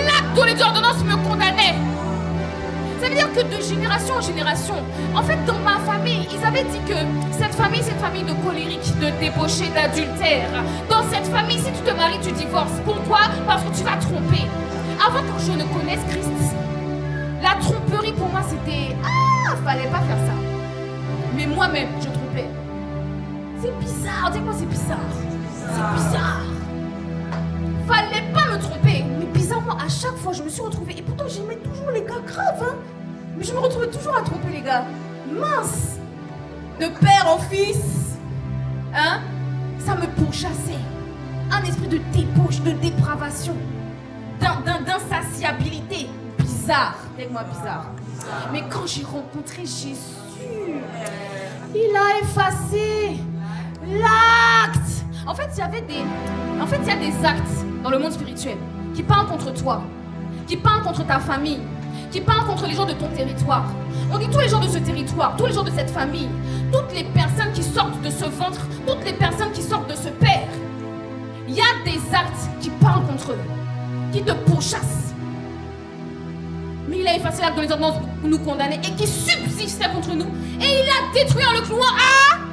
l'acte dont les ordonnances me condamnaient. Ça veut dire que de génération en génération, en fait dans ma famille, ils avaient dit que cette famille c'est une famille de colériques, de débauchés, d'adultères. Dans cette famille, si tu te maries, tu divorces. Pourquoi? Parce que tu vas tromper. Avant que je ne connaisse Christ, la tromperie pour moi c'était fallait pas faire ça. Mais moi-même, je trompais. C'est bizarre, dis-moi c'est bizarre. C'est bizarre. Fallait pas me tromper. Mais bizarrement, à chaque fois, je me suis retrouvée. Et pourtant, j'aimais toujours les gars graves. Hein. Mais je me retrouvais toujours à tromper les gars. Mince. De père en fils. Hein? Ça me pourchassait. Un esprit de débauche, de dépravation. D'insatiabilité. Bizarre. Dis-moi bizarre. Mais quand j'ai rencontré Jésus, il a effacé l'acte. En fait, il y a des actes dans le monde spirituel qui parlent contre toi, qui parlent contre ta famille, qui parlent contre les gens de ton territoire. On dit tous les gens de ce territoire, tous les gens de cette famille, toutes les personnes qui sortent de ce ventre, toutes les personnes qui sortent de ce père. Il y a des actes qui parlent contre eux, qui te pourchassent. Mais il a effacé l'acte dont les ordonnances nous condamnaient et qui subsistait contre nous. Et il a détruit en le clouant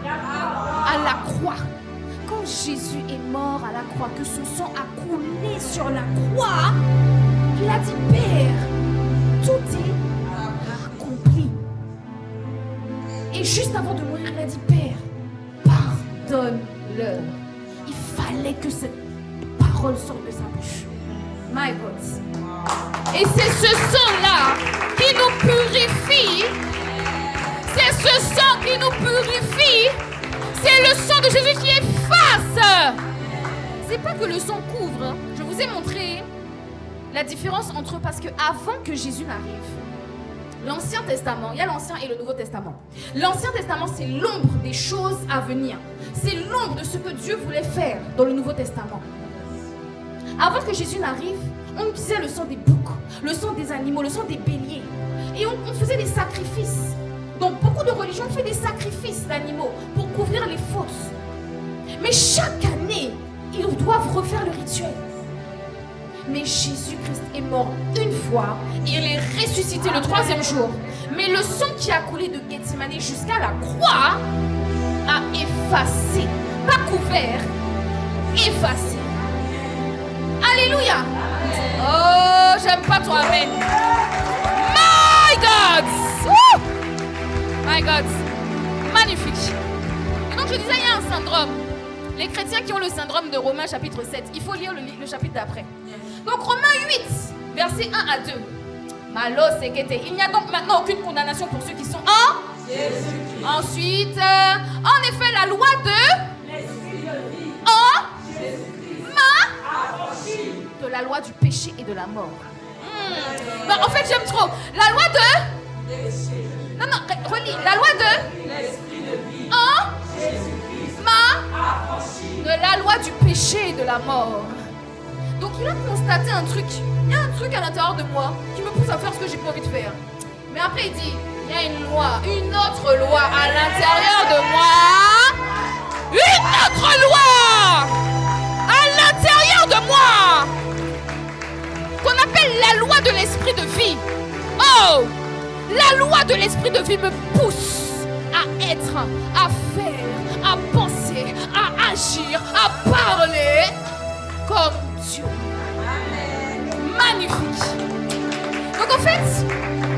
à la croix. Quand Jésus est mort à la croix, que son sang a coulé sur la croix, il a dit, Père, tout est accompli. Et juste avant de mourir, il a dit, Père, pardonne-leur. Il fallait que cette parole sorte de sa bouche. My God. Et c'est ce sang-là qui nous purifie. C'est ce sang qui nous purifie. C'est le sang de Jésus qui efface. C'est pas que le sang couvre. Hein. Je vous ai montré la différence entre eux parce que avant que Jésus n'arrive, l'Ancien Testament, il y a l'Ancien et le Nouveau Testament. L'Ancien Testament, c'est l'ombre des choses à venir. C'est l'ombre de ce que Dieu voulait faire dans le Nouveau Testament. Avant que Jésus n'arrive, on utilisait le sang des boucs, le sang des animaux, le sang des béliers. Et on faisait des sacrifices. Donc beaucoup de religions font des sacrifices d'animaux pour couvrir les fautes. Mais chaque année, ils doivent refaire le rituel. Mais Jésus-Christ est mort une fois et il est ressuscité le 3e jour. Mais le sang qui a coulé de Gethsémani jusqu'à la croix a effacé, pas couvert, effacé. Alléluia. Oh, j'aime pas ton amen. My God. Woo! My God. Magnifique. Et donc je disais, il y a un syndrome. Les chrétiens qui ont le syndrome de Romains chapitre 7, il faut lire le chapitre d'après. Donc Romains 8, versets 1 à 2. Malo sekete. Il n'y a donc maintenant aucune condamnation pour ceux qui sont en Jésus-Christ. Ensuite, en effet, la loi de l'esprit de vie en Jésus-Christ de la loi du péché et de la mort. Bah, en fait, j'aime trop. La loi de... Non, relis. La loi de... l'esprit de vie en Jésus-Christ de la loi du péché et de la mort. Donc, il a constaté un truc. Il y a un truc à l'intérieur de moi qui me pousse à faire ce que j'ai pas envie de faire. Mais après, il dit, il y a une loi, une autre loi à l'intérieur de moi. Une autre loi à l'intérieur de moi qu'on appelle la loi de l'esprit de vie. Oh, la loi de l'esprit de vie me pousse à être, à faire, à penser, à agir, à parler comme Dieu. Magnifique. Donc en fait,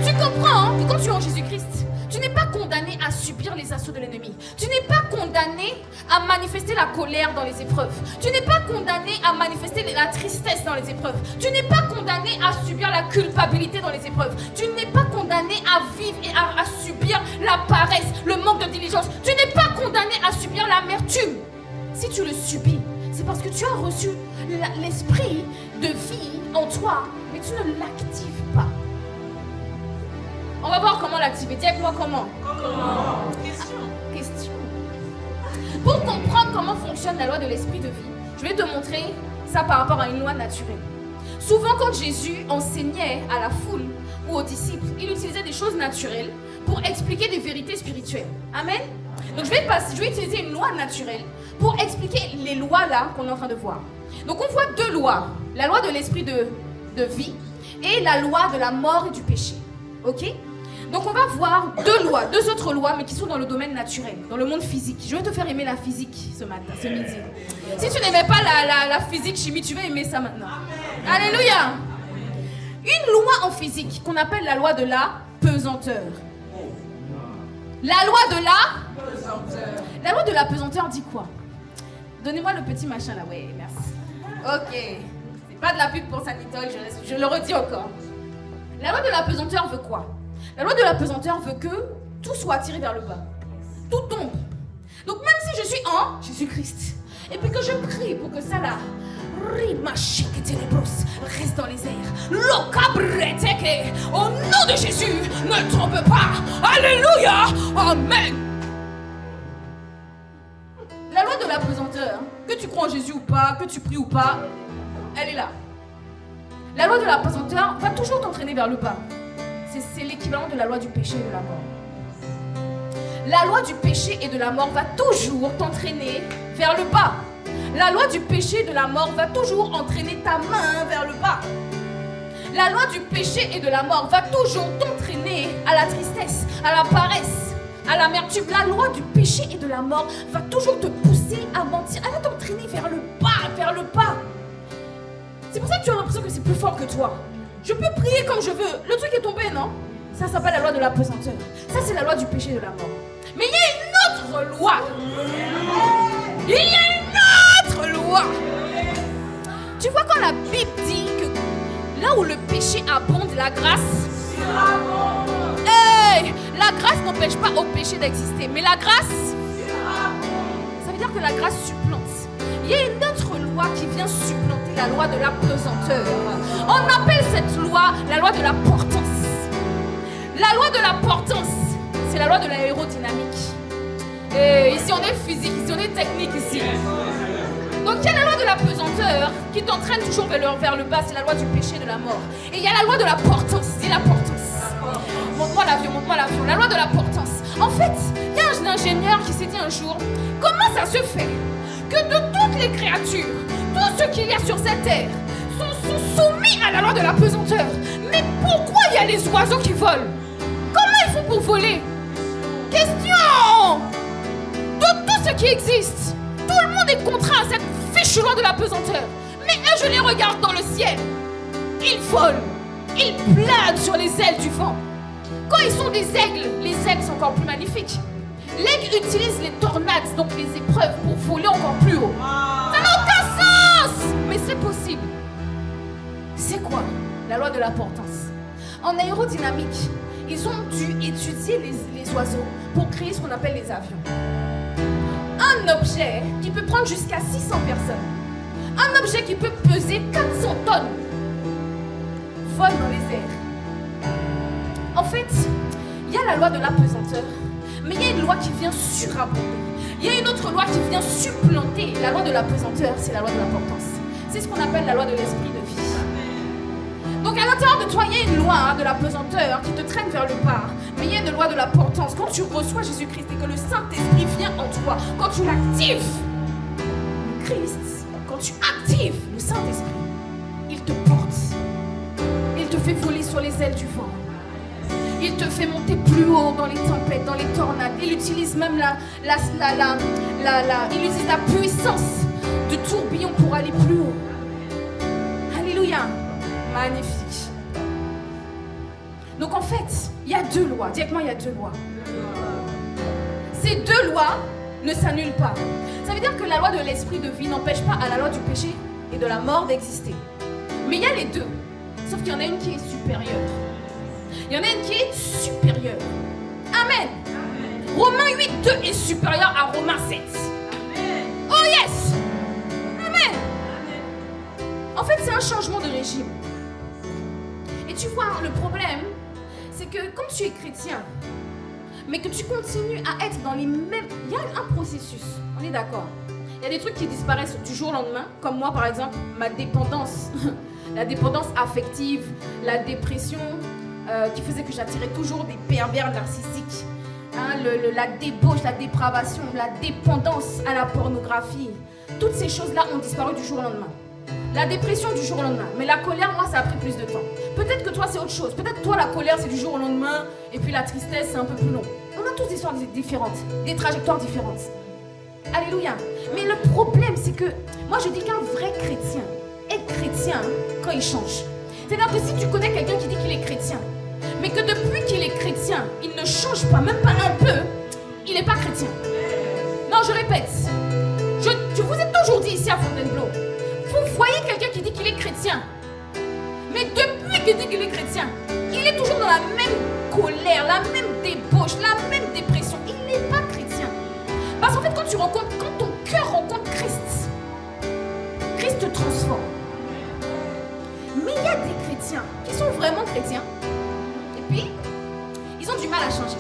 tu comprends que quand tu es en Jésus-Christ, tu n'es pas condamné à subir les assauts de l'ennemi. Tu n'es pas condamné à manifester la colère dans les épreuves. Tu n'es pas condamné à manifester la tristesse dans les épreuves. Tu n'es pas condamné à subir la culpabilité dans les épreuves. Tu n'es pas condamné à vivre et à subir la paresse, le manque de diligence. Tu n'es pas condamné à subir l'amertume. Si tu le subis, c'est parce que tu as reçu l'esprit de vie en toi, mais tu ne l'actives pas. On va voir comment l'activer. Dis avec moi comment. Comment? Question. Pour comprendre comment fonctionne la loi de l'esprit de vie, je vais te montrer ça par rapport à une loi naturelle. Souvent, quand Jésus enseignait à la foule ou aux disciples, il utilisait des choses naturelles pour expliquer des vérités spirituelles. Amen. Donc je vais utiliser une loi naturelle pour expliquer les lois là qu'on est en train de voir. Donc on voit deux lois. La loi de l'esprit de vie et la loi de la mort et du péché. Ok? Donc on va voir deux autres lois, mais qui sont dans le domaine naturel, dans le monde physique. Je vais te faire aimer la physique ce midi. Si tu n'aimais pas la physique, chimie, tu vas aimer ça maintenant. Alléluia. Une loi en physique qu'on appelle la loi de la pesanteur. La loi de la pesanteur dit quoi? Donnez-moi le petit machin là, ouais, merci. Ok, c'est pas de la pub pour Sanitol, je le redis encore. La loi de la pesanteur veut quoi? La loi de la pesanteur veut que tout soit attiré vers le bas. Tout tombe. Donc même si je suis en Jésus-Christ, et puis que je prie pour que ça là, reste dans les airs. Au nom de Jésus, ne trompe pas. Alléluia. Amen. La loi de la pesanteur, que tu crois en Jésus ou pas, que tu pries ou pas, elle est là. La loi de la pesanteur va toujours t'entraîner vers le bas. C'est l'équivalent de la loi du péché et de la mort. La loi du péché et de la mort va toujours t'entraîner vers le bas. La loi du péché et de la mort va toujours entraîner ta main vers le bas. La loi du péché et de la mort va toujours t'entraîner à la tristesse, à la paresse, à l'amertume. La loi du péché et de la mort va toujours te pousser à mentir. Elle va t'entraîner vers le bas, vers le bas. C'est pour ça que tu as l'impression que c'est plus fort que toi. Je peux prier comme je veux. Le truc est tombé, non? Ça s'appelle la loi de la pesanteur. Ça, c'est la loi du péché et de la mort. Mais il y a une autre loi. Il y a une autre loi. Tu vois quand la Bible dit que là où le péché abonde, la grâce... Hey, la grâce n'empêche pas au péché d'exister. Mais la grâce... Ça veut dire que la grâce supplante. Il y a une autre loi qui vient supplanter la loi de la pesanteur. On appelle cette loi la loi de la portance. La loi de la portance, c'est la loi de l'aérodynamique. Et ici on est physique, ici on est technique ici. Donc il y a la loi de la pesanteur qui t'entraîne toujours vers le bas, c'est la loi du péché et de la mort. Et il y a la loi de la portance, dis la portance. Montre-moi l'avion. La loi de la portance. En fait, il y a un ingénieur qui s'est dit un jour, comment ça se fait que de toutes les créatures, tout ce qu'il y a sur cette terre sont soumis à la loi de la pesanteur. Mais pourquoi il y a les oiseaux qui volent? Comment ils font pour voler? Question! De tout ce qui existe, tout le monde est contraint à cette fichue loi de la pesanteur. Mais eux, je les regarde dans le ciel. Ils volent. Ils planent sur les ailes du vent. Quand ils sont des aigles, les aigles sont encore plus magnifiques. L'aigle utilise les tornades, donc les épreuves, pour voler encore plus haut. Ça n'a aucun sens! Mais c'est possible. C'est quoi la loi de la portance? En aérodynamique, ils ont dû étudier les oiseaux pour créer ce qu'on appelle les avions. Un objet qui peut prendre jusqu'à 600 personnes, un objet qui peut peser 400 tonnes, vole dans les airs. En fait, il y a la loi de la pesanteur. Mais il y a une loi qui vient surabonder. Il y a une autre loi qui vient supplanter. La loi de la pesanteur, c'est la loi de la portance. C'est ce qu'on appelle la loi de l'esprit de vie. Donc à l'intérieur de toi, il y a une loi de la pesanteur qui te traîne vers le bas. Mais il y a une loi de la portance. Quand tu reçois Jésus-Christ et que le Saint-Esprit vient en toi, quand tu l'actives, le Christ, quand tu actives le Saint-Esprit, il te porte. Il te fait voler sur les ailes du vent. Il te fait monter plus haut dans les tempêtes, dans les tornades. Il utilise même il utilise la puissance de tourbillon pour aller plus haut. Alléluia. Magnifique. Donc en fait, il y a 2 lois. Dis avec moi, il y a 2 lois. Ces 2 lois ne s'annulent pas. Ça veut dire que la loi de l'esprit de vie n'empêche pas à la loi du péché et de la mort d'exister. Mais il y a les 2. Sauf qu'il y en a une qui est supérieure. Il y en a une qui est supérieure. Amen. Romains 8:2 est supérieur à Romains 7. Amen. Oh yes. Amen. En fait, c'est un changement de régime. Et tu vois, le problème, c'est que comme tu es chrétien, mais que tu continues à être dans les mêmes... Il y a un processus, on est d'accord. Il y a des trucs qui disparaissent du jour au lendemain, comme moi par exemple, ma dépendance, la dépendance affective, la dépression qui faisait que j'attirais toujours des pervers narcissiques, hein, la débauche, la dépravation, la dépendance à la pornographie. Toutes ces choses-là ont disparu du jour au lendemain. La dépression du jour au lendemain. Mais la colère, moi, ça a pris plus de temps. Peut-être que toi, c'est autre chose. Peut-être que toi, la colère, c'est du jour au lendemain. Et puis la tristesse, c'est un peu plus long. On a tous des histoires différentes. Des trajectoires différentes. Alléluia. Mais le problème, c'est que... Moi, je dis qu'un vrai chrétien est chrétien quand il change. C'est-à-dire que si tu connais quelqu'un qui dit qu'il est chrétien, mais que depuis qu'il est chrétien, il ne change pas, même pas un peu, il n'est pas chrétien. Non, je répète. Je vous ai toujours dit ici à Fontainebleau, vous voyez quelqu'un qui dit qu'il est chrétien, mais depuis qu'il dit qu'il est chrétien, il est toujours dans la même colère, la même débauche, la même dépression. Il n'est pas chrétien. Parce qu'en fait, quand ton cœur rencontre Christ, Christ te transforme. Mais il y a des chrétiens qui sont vraiment chrétiens, et puis, ils ont du mal à changer.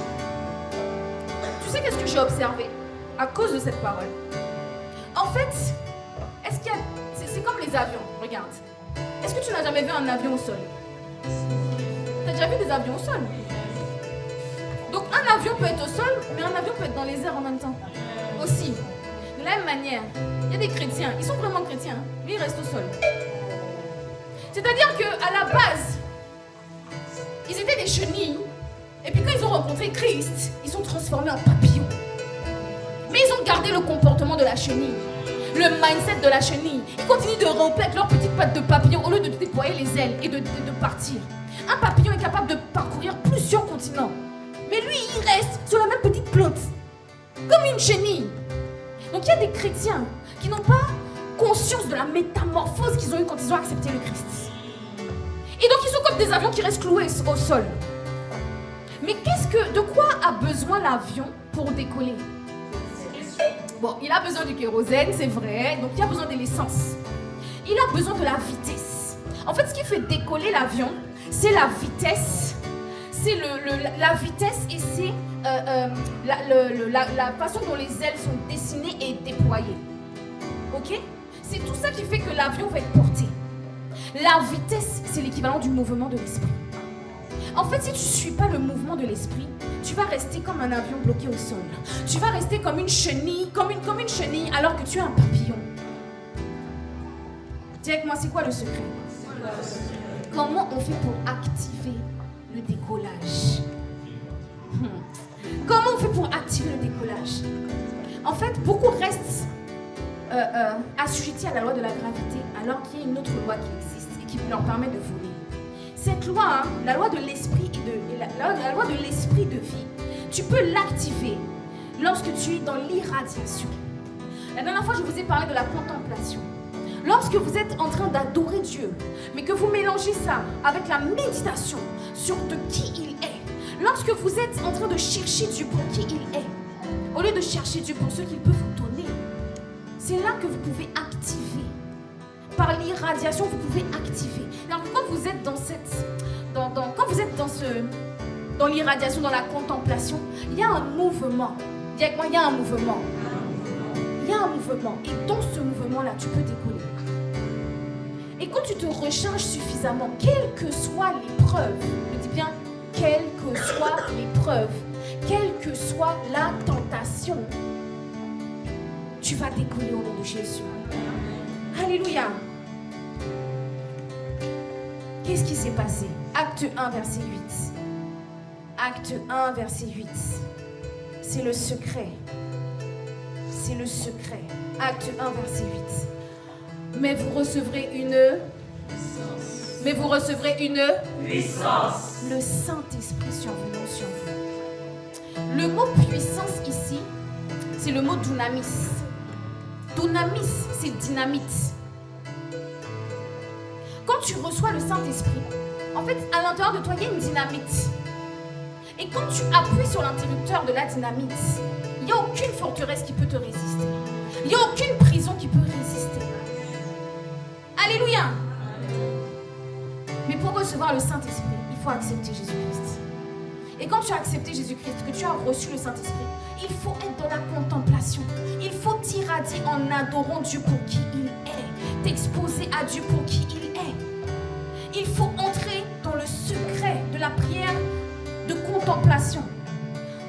Tu sais qu'est-ce que j'ai observé à cause de cette parole? En fait, est-ce qu'il y a... C'est comme les avions, regarde. Est-ce que tu n'as jamais vu un avion au sol? Tu as déjà vu des avions au sol? Donc un avion peut être au sol, mais un avion peut être dans les airs en même temps. Aussi. De la même manière, il y a des chrétiens, ils sont vraiment chrétiens, mais ils restent au sol. C'est-à-dire qu'à la base, ils étaient des chenilles, et puis quand ils ont rencontré Christ, ils sont transformés en papillons. Mais ils ont gardé le comportement de la chenille. Le mindset de la chenille. Ils continuent de ramper avec leurs petites pattes de papillon au lieu de déployer les ailes et de partir. Un papillon est capable de parcourir plusieurs continents. Mais lui, il reste sur la même petite plante. Comme une chenille. Donc il y a des chrétiens qui n'ont pas conscience de la métamorphose qu'ils ont eue quand ils ont accepté le Christ. Et donc ils sont comme des avions qui restent cloués au sol. Mais de quoi a besoin l'avion pour décoller? Bon, il a besoin du kérosène, c'est vrai, donc il a besoin de l'essence. Il a besoin de la vitesse. En fait, ce qui fait décoller l'avion, c'est la vitesse. C'est la vitesse et c'est la façon dont les ailes sont dessinées et déployées. Ok? C'est tout ça qui fait que l'avion va être porté. La vitesse, c'est l'équivalent du mouvement de l'esprit. En fait, si tu ne suis pas le mouvement de l'esprit, tu vas rester comme un avion bloqué au sol. Tu vas rester comme une chenille, comme une chenille, alors que tu es un papillon. Dis avec moi, c'est quoi le secret? Comment on fait pour activer le décollage? Comment on fait pour activer le décollage? En fait, beaucoup restent assujettis à la loi de la gravité, alors qu'il y a une autre loi qui existe et qui leur permet de voler. Cette loi, la loi de l'esprit la loi de l'esprit de vie, tu peux l'activer lorsque tu es dans l'irradiation. La dernière fois, je vous ai parlé de la contemplation. Lorsque vous êtes en train d'adorer Dieu, mais que vous mélangez ça avec la méditation sur de qui il est, lorsque vous êtes en train de chercher Dieu pour qui il est, au lieu de chercher Dieu pour ce qu'il peut vous donner, c'est là que vous pouvez activer. Par l'irradiation, vous pouvez activer. Alors, quand vous êtes dans l'irradiation, dans la contemplation, il y a un mouvement. Dis avec moi, il y a un mouvement. Il y a un mouvement. Et dans ce mouvement-là, tu peux décoller. Et quand tu te recharges suffisamment, quelle que soit l'épreuve, je dis bien, quelle que soit l'épreuve, quelle que soit la tentation, tu vas décoller au nom de Jésus. Alléluia. Qu'est-ce qui s'est passé? Acte 1, verset 8. Acte 1, verset 8. C'est le secret. C'est le secret. Acte 1, verset 8. Mais vous recevrez une... mais vous recevrez une puissance. Le Saint-Esprit survenant sur vous. Le mot puissance ici, c'est le mot dunamis. Dunamis, c'est dynamite. Quand tu reçois le Saint-Esprit, en fait, à l'intérieur de toi, il y a une dynamite. Et quand tu appuies sur l'interrupteur de la dynamite, il n'y a aucune forteresse qui peut te résister. Il n'y a aucune prison qui peut résister. Alléluia. Mais pour recevoir le Saint-Esprit, il faut accepter Jésus-Christ. Et quand tu as accepté Jésus-Christ, que tu as reçu le Saint-Esprit, il faut être dans la contemplation. Il faut t'irradier en adorant Dieu pour qui il est. T'exposer à Dieu pour qui il est. Il faut entrer dans le secret de la prière de contemplation.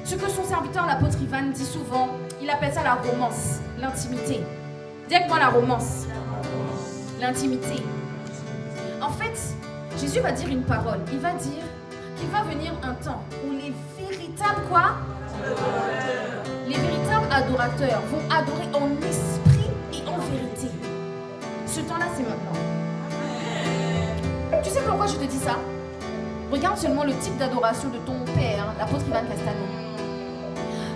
Ce que son serviteur, l'apôtre Ivan, dit souvent, il appelle ça la romance, l'intimité. Dis avec moi la romance. L'intimité. En fait, Jésus va dire une parole. Il va dire qu'il va venir un temps où les véritables quoi? Les véritables adorateurs vont adorer en esprit et en vérité. Ce temps-là, c'est maintenant. Tu sais pourquoi je te dis ça? Regarde seulement le type d'adoration de ton père, l'apôtre Ivan Castano.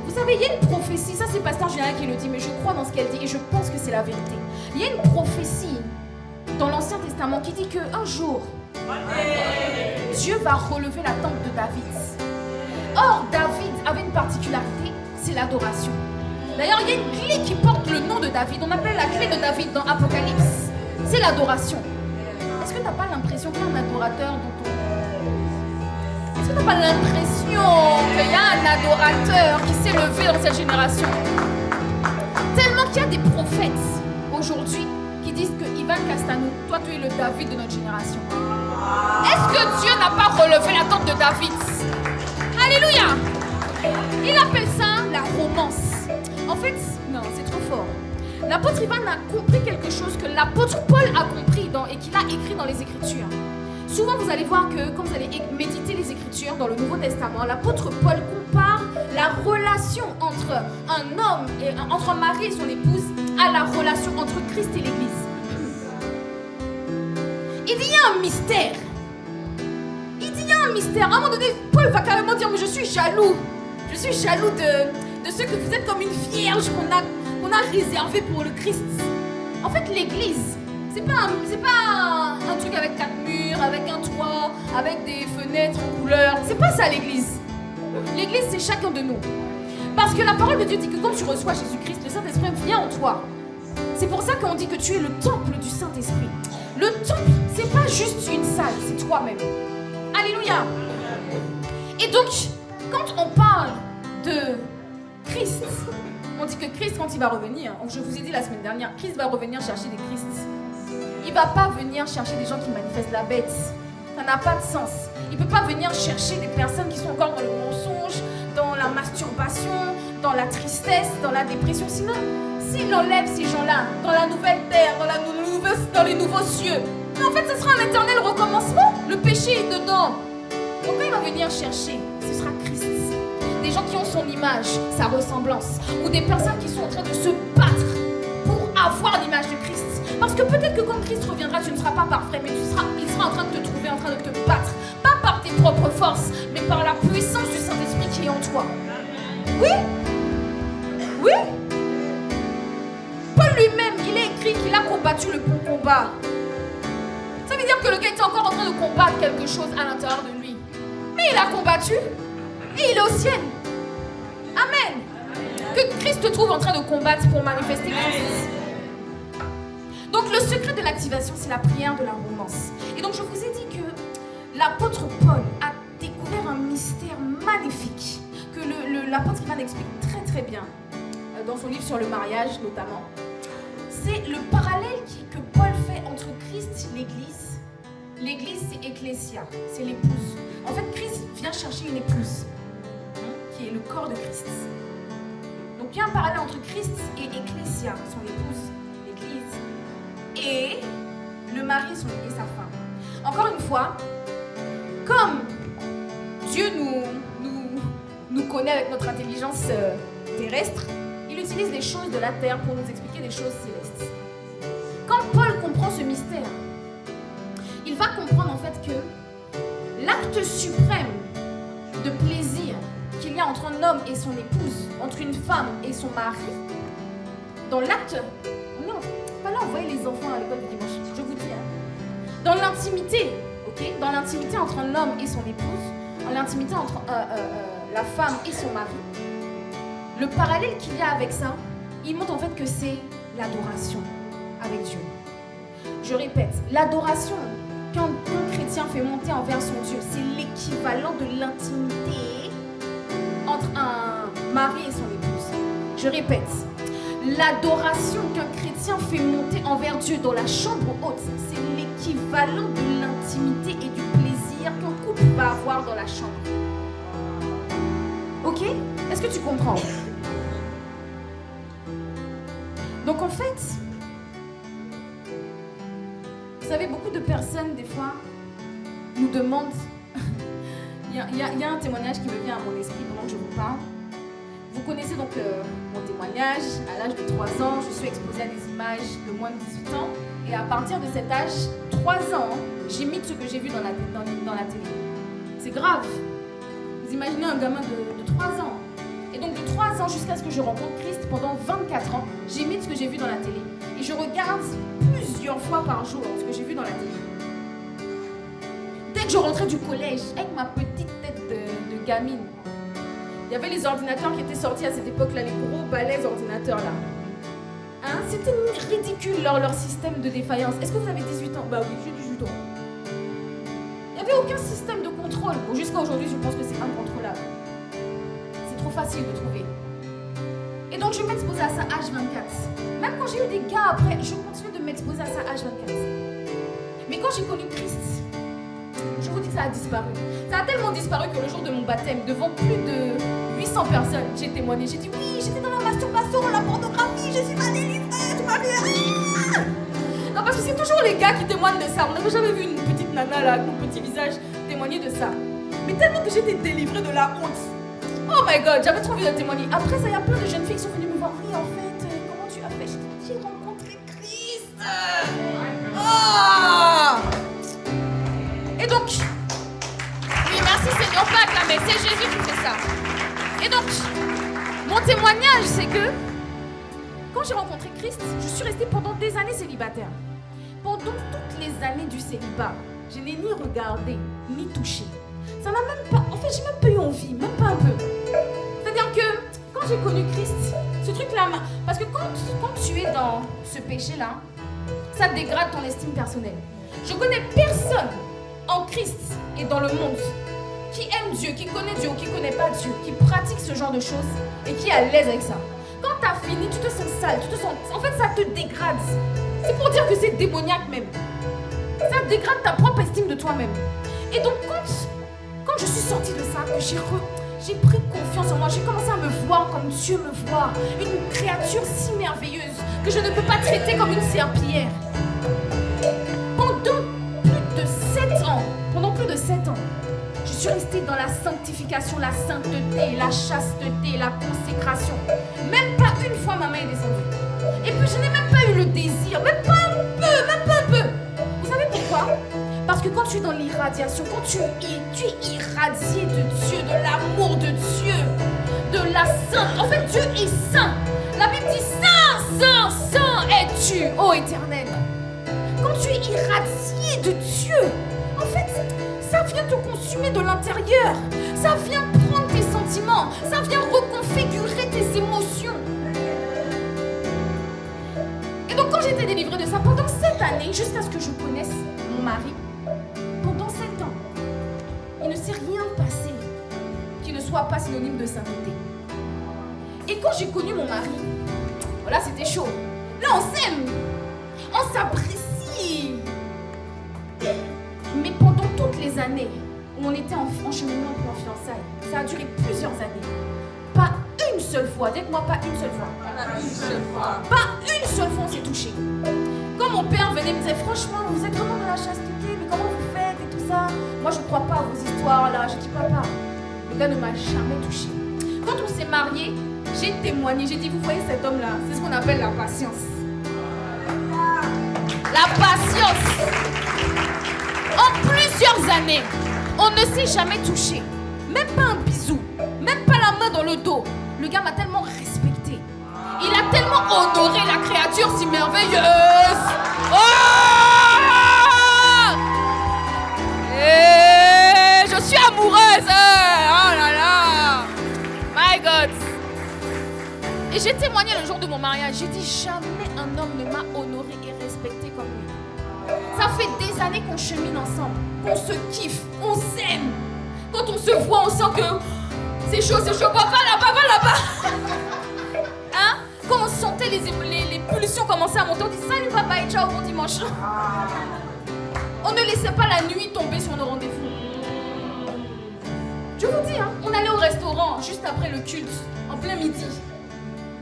Vous savez, il y a une prophétie, ça c'est Pasteur Julien qui le dit, mais je crois dans ce qu'elle dit et je pense que c'est la vérité. Il y a une prophétie dans l'Ancien Testament qui dit qu'un jour, Dieu va relever la temple de David. Or, David avait une particularité, c'est l'adoration. D'ailleurs, il y a une clé qui porte le nom de David. On appelle la clé de David dans Apocalypse. C'est l'adoration. Est-ce que tu n'as pas l'impression qu'il y a un adorateur dans ton... Est-ce que tu n'as pas l'impression qu'il y a un adorateur qui s'est levé dans cette génération? Tellement qu'il y a des prophètes aujourd'hui qui disent que Ivan Castano, toi tu es le David de notre génération. Est-ce que Dieu n'a pas relevé la tente de David? Alléluia! Il appelle ça la romance. En fait, non, c'est trop fort. L'apôtre Ivan a compris quelque chose que l'apôtre Paul a compris et qu'il a écrit dans les Écritures. Souvent, vous allez voir que quand vous allez méditer les Écritures dans le Nouveau Testament, l'apôtre Paul compare la relation entre un homme, entre un mari et son épouse, à la relation entre Christ et l'Église. Il dit, il y a un mystère. Il dit, il y a un mystère. À un moment donné, Paul va carrément dire, mais je suis jaloux. Je suis jaloux de ceux que vous êtes comme une vierge qu'on a réservée pour le Christ. En fait, l'Église, c'est pas un truc avec 4 murs, avec un toit, avec des fenêtres en couleur. C'est pas ça l'Église. L'Église, c'est chacun de nous. Parce que la parole de Dieu dit que quand tu reçois Jésus-Christ, le Saint-Esprit vient en toi. C'est pour ça qu'on dit que tu es le temple du Saint-Esprit. Le temple, c'est pas juste une salle, c'est toi-même. Alléluia. Et donc, quand on parle de Christ, on dit que Christ, quand il va revenir, je vous ai dit la semaine dernière, Christ va revenir chercher des Christ. Il ne va pas venir chercher des gens qui manifestent la bête. Ça n'a pas de sens. Il ne peut pas venir chercher des personnes qui sont encore dans le mensonge, dans la masturbation, dans la tristesse, dans la dépression. Sinon, s'il enlève ces gens-là dans la nouvelle terre, dans les nouveaux cieux, mais en fait, ce sera un éternel recommencement. Le péché est dedans. Donc quand il va venir chercher, ce sera Christ. Des gens qui ont son image, sa ressemblance, ou des personnes qui sont en train de se battre pour avoir l'image de Christ. Parce que peut-être que quand Christ reviendra, tu ne seras pas parfait, mais il sera en train de te trouver, en train de te battre. Pas par tes propres forces, mais par la puissance du Saint-Esprit qui est en toi. Oui? Oui? Paul lui-même, il a écrit qu'il a combattu le bon combat. Ça veut dire que le gars était encore en train de combattre quelque chose à l'intérieur de lui. Mais il a combattu et il est au ciel. Amen. Que Christ te trouve en train de combattre pour manifester Christ. Donc le secret de l'activation, c'est la prière de la romance. Et donc je vous ai dit que l'apôtre Paul a découvert un mystère magnifique que l'apôtre Ivan explique très très bien dans son livre sur le mariage notamment. C'est le parallèle que Paul fait entre Christ et l'Église. L'Église, c'est Ecclésia, c'est l'épouse. En fait, Christ vient chercher une épouse, qui est le corps de Christ. Donc il y a un parallèle entre Christ et Ecclésia, son épouse, l'Église, et le mari et sa femme. Encore une fois, comme Dieu nous connaît avec notre intelligence terrestre, il utilise des choses de la terre pour nous expliquer des choses célestes. Quand Paul comprend ce mystère, il va comprendre en fait que l'acte suprême de plaisir qu'il y a entre un homme et son épouse, entre une femme et son mari, dans l'acte, on voyait les enfants à l'école du dimanche, je vous dis, dans l'intimité, ok, dans l'intimité entre un homme et son épouse, dans l'intimité entre la femme et son mari, le parallèle qu'il y a avec ça, il montre en fait que c'est l'adoration avec Dieu. Je répète, l'adoration qu'un chrétien fait monter envers son Dieu, c'est l'équivalent de l'intimité entre un mari et son épouse. Je répète, l'adoration qu'un chrétien fait monter envers Dieu dans la chambre haute, c'est l'équivalent de l'intimité et du plaisir qu'un couple va avoir dans la chambre. Ok? Est-ce que tu comprends? Donc en fait, vous savez, beaucoup de personnes, des fois, nous demandent... il y a un témoignage qui me vient à mon esprit pendant que je vous parle. Vous connaissez donc mon témoignage. À l'âge de 3 ans, je suis exposée à des images de moins de 18 ans. Et à partir de cet âge, 3 ans, j'imite ce que j'ai vu dans la télé. C'est grave. Vous imaginez un gamin de 3 ans. Et donc de 3 ans jusqu'à ce que je rencontre Christ, pendant 24 ans, j'imite ce que j'ai vu dans la télé. Et je regarde plusieurs fois par jour ce que j'ai vu dans la télé. Dès que je rentrais du collège, avec ma petite tête de gamine, il y avait les ordinateurs qui étaient sortis à cette époque-là, les gros balais ordinateurs là. Hein? C'était ridicule leur système de défaillance. Est-ce que vous avez 18 ans? Bah oui, j'ai 18 ans. Il n'y avait aucun système de contrôle. Bon, jusqu'à aujourd'hui, je pense que c'est incontrôlable. C'est trop facile de trouver. Et donc, je m'exposais à ça H24. Même quand j'ai eu des gars après, je continue de m'exposer à ça H24. Mais quand j'ai connu Christ, je vous dis que ça a disparu. Ça a tellement disparu que le jour de mon baptême, devant plus de 800 personnes, j'ai témoigné. J'ai dit oui, j'étais dans la masturbation, la pornographie, je suis ma délivrée, tu m'as vu. Non, parce que c'est toujours les gars qui témoignent de ça. On n'avait jamais vu une petite nana là, avec mon petit visage, témoigner de ça. Mais tellement que j'étais délivrée de la honte. Oh my god, j'avais trop envie de témoigner. Après ça, il y a plein de jeunes filles qui sont venues me voir. Oui, en fait, comment tu as fait? J'ai rencontré Christ. Oh! Et donc, oui, merci Seigneur, pas acclamer, c'est Jésus qui fait ça. Et donc, mon témoignage, c'est que quand j'ai rencontré Christ, je suis restée pendant des années célibataire. Pendant toutes les années du célibat, je n'ai ni regardé, ni touché. Ça n'a même pas, en fait, j'ai même pas eu envie, même pas un peu. C'est-à-dire que quand j'ai connu Christ, ce truc-là, parce que quand tu es dans ce péché-là, ça dégrade ton estime personnelle. Je connais personne en Christ et dans le monde qui aime Dieu, qui connaît Dieu ou qui ne connaît pas Dieu, qui pratique ce genre de choses et qui est à l'aise avec ça. Quand tu as fini, tu te sens sale, en fait ça te dégrade. C'est pour dire que c'est démoniaque même. Ça dégrade ta propre estime de toi-même. Et donc quand je suis sortie de ça, que j'ai pris confiance en moi, j'ai commencé à me voir comme Dieu me voit, une créature si merveilleuse que je ne peux pas traiter comme une serpillière. Pendant plus de 7 ans, je suis restée dans la sanctification, la sainteté, la chasteté, la consécration. Même pas une fois ma main est descendue. Et puis je n'ai même pas eu le désir, même pas un peu. Vous savez pourquoi? Parce que quand tu es dans l'irradiation, quand tu es irradié de Dieu, de l'amour de Dieu, de la sainte. En fait, Dieu est saint. La Bible dit saint es-tu, ô Éternel. Quand tu es irradié de Dieu, en fait, ça vient te consumer de l'intérieur. Ça vient prendre tes sentiments. Ça vient reconfigurer tes émotions. Et donc, quand j'étais délivrée de ça, pendant 7 années, jusqu'à ce que je connaisse mon mari, pendant 7 ans, il ne s'est rien passé qui ne soit pas synonyme de sainteté. Et quand j'ai connu mon mari, voilà, c'était chaud. Là, on s'aime. On s'apprécie. Mais pendant toutes les années où on était en cheminement pour en fiançailles, ça a duré plusieurs années. Pas une seule fois, dites-moi pas une seule fois. Pas une seule fois. Pas une seule fois on s'est touché. Quand mon père venait me dire, franchement, vous êtes vraiment dans la chasteté, mais comment vous faites et tout ça? Moi je crois pas à vos histoires là, je dis papa. Le gars ne m'a jamais touché. Quand on s'est mariés, j'ai témoigné, j'ai dit, vous voyez cet homme là, c'est ce qu'on appelle la patience. La patience. En plusieurs années, on ne s'est jamais touché. Même pas un bisou, même pas la main dans le dos. Le gars m'a tellement respecté. Il a tellement honoré la créature si merveilleuse. Oh! Et je suis amoureuse. Oh là là. My God. Et j'ai témoigné le jour de mon mariage. J'ai dit jamais un homme ne m'a honoré et respecté comme lui. Ça fait des années qu'on chemine ensemble, qu'on se kiffe, on s'aime. Quand on se voit, on sent que c'est chaud, va là-bas. Hein? Quand on sentait les pulsions commencer à monter, on dit salut papa et ciao, bon dimanche. On ne laissait pas la nuit tomber sur nos rendez-vous. Je vous dis, hein, on allait au restaurant juste après le culte, en plein midi.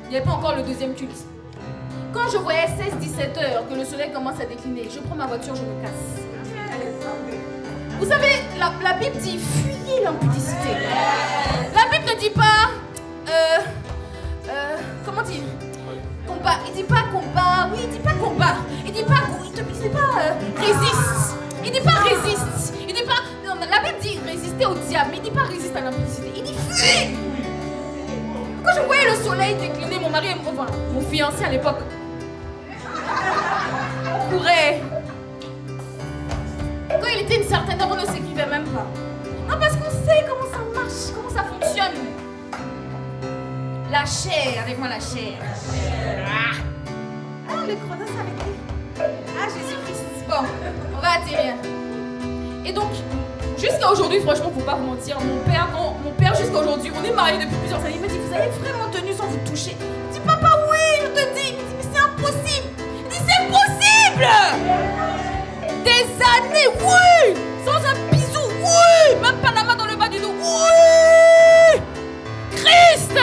Il n'y avait pas encore le deuxième culte. Quand je voyais 16-17 heures, que le soleil commence à décliner, je prends ma voiture, je me casse. Vous savez, la Bible dit fuyez l'impudicité. La Bible ne dit pas, comment dire, combat. Il dit pas combat. Oui, il dit pas combat. Il dit pas, résiste. Il dit pas résiste. Il dit pas. Non, la Bible dit résister au diable, mais il dit pas résiste à l'impudicité. Il dit fuis. Quand je voyais le soleil décliner, mon mari, mon fiancé à l'époque, on courait. Quand il était une certaine heure, on ne s'écrivait même pas. Non, parce qu'on sait comment ça marche, comment ça fonctionne. La chair, avec moi la chair. Ah, le chrono s'est arrêté. Ah, Jésus-Christ. Bon, on va atterrir. Et donc, jusqu'à aujourd'hui, franchement, faut pas vous mentir, mon père jusqu'à aujourd'hui, on est mariés depuis plusieurs années, il me dit, vous avez vraiment tenu sans vous toucher. Je dis, papa, oui, je te dis. Il me dit, mais c'est impossible. Il dit, c'est possible. Des années, oui! Sans un bisou, oui! Même pas la main dans le bas du dos, oui! Christ!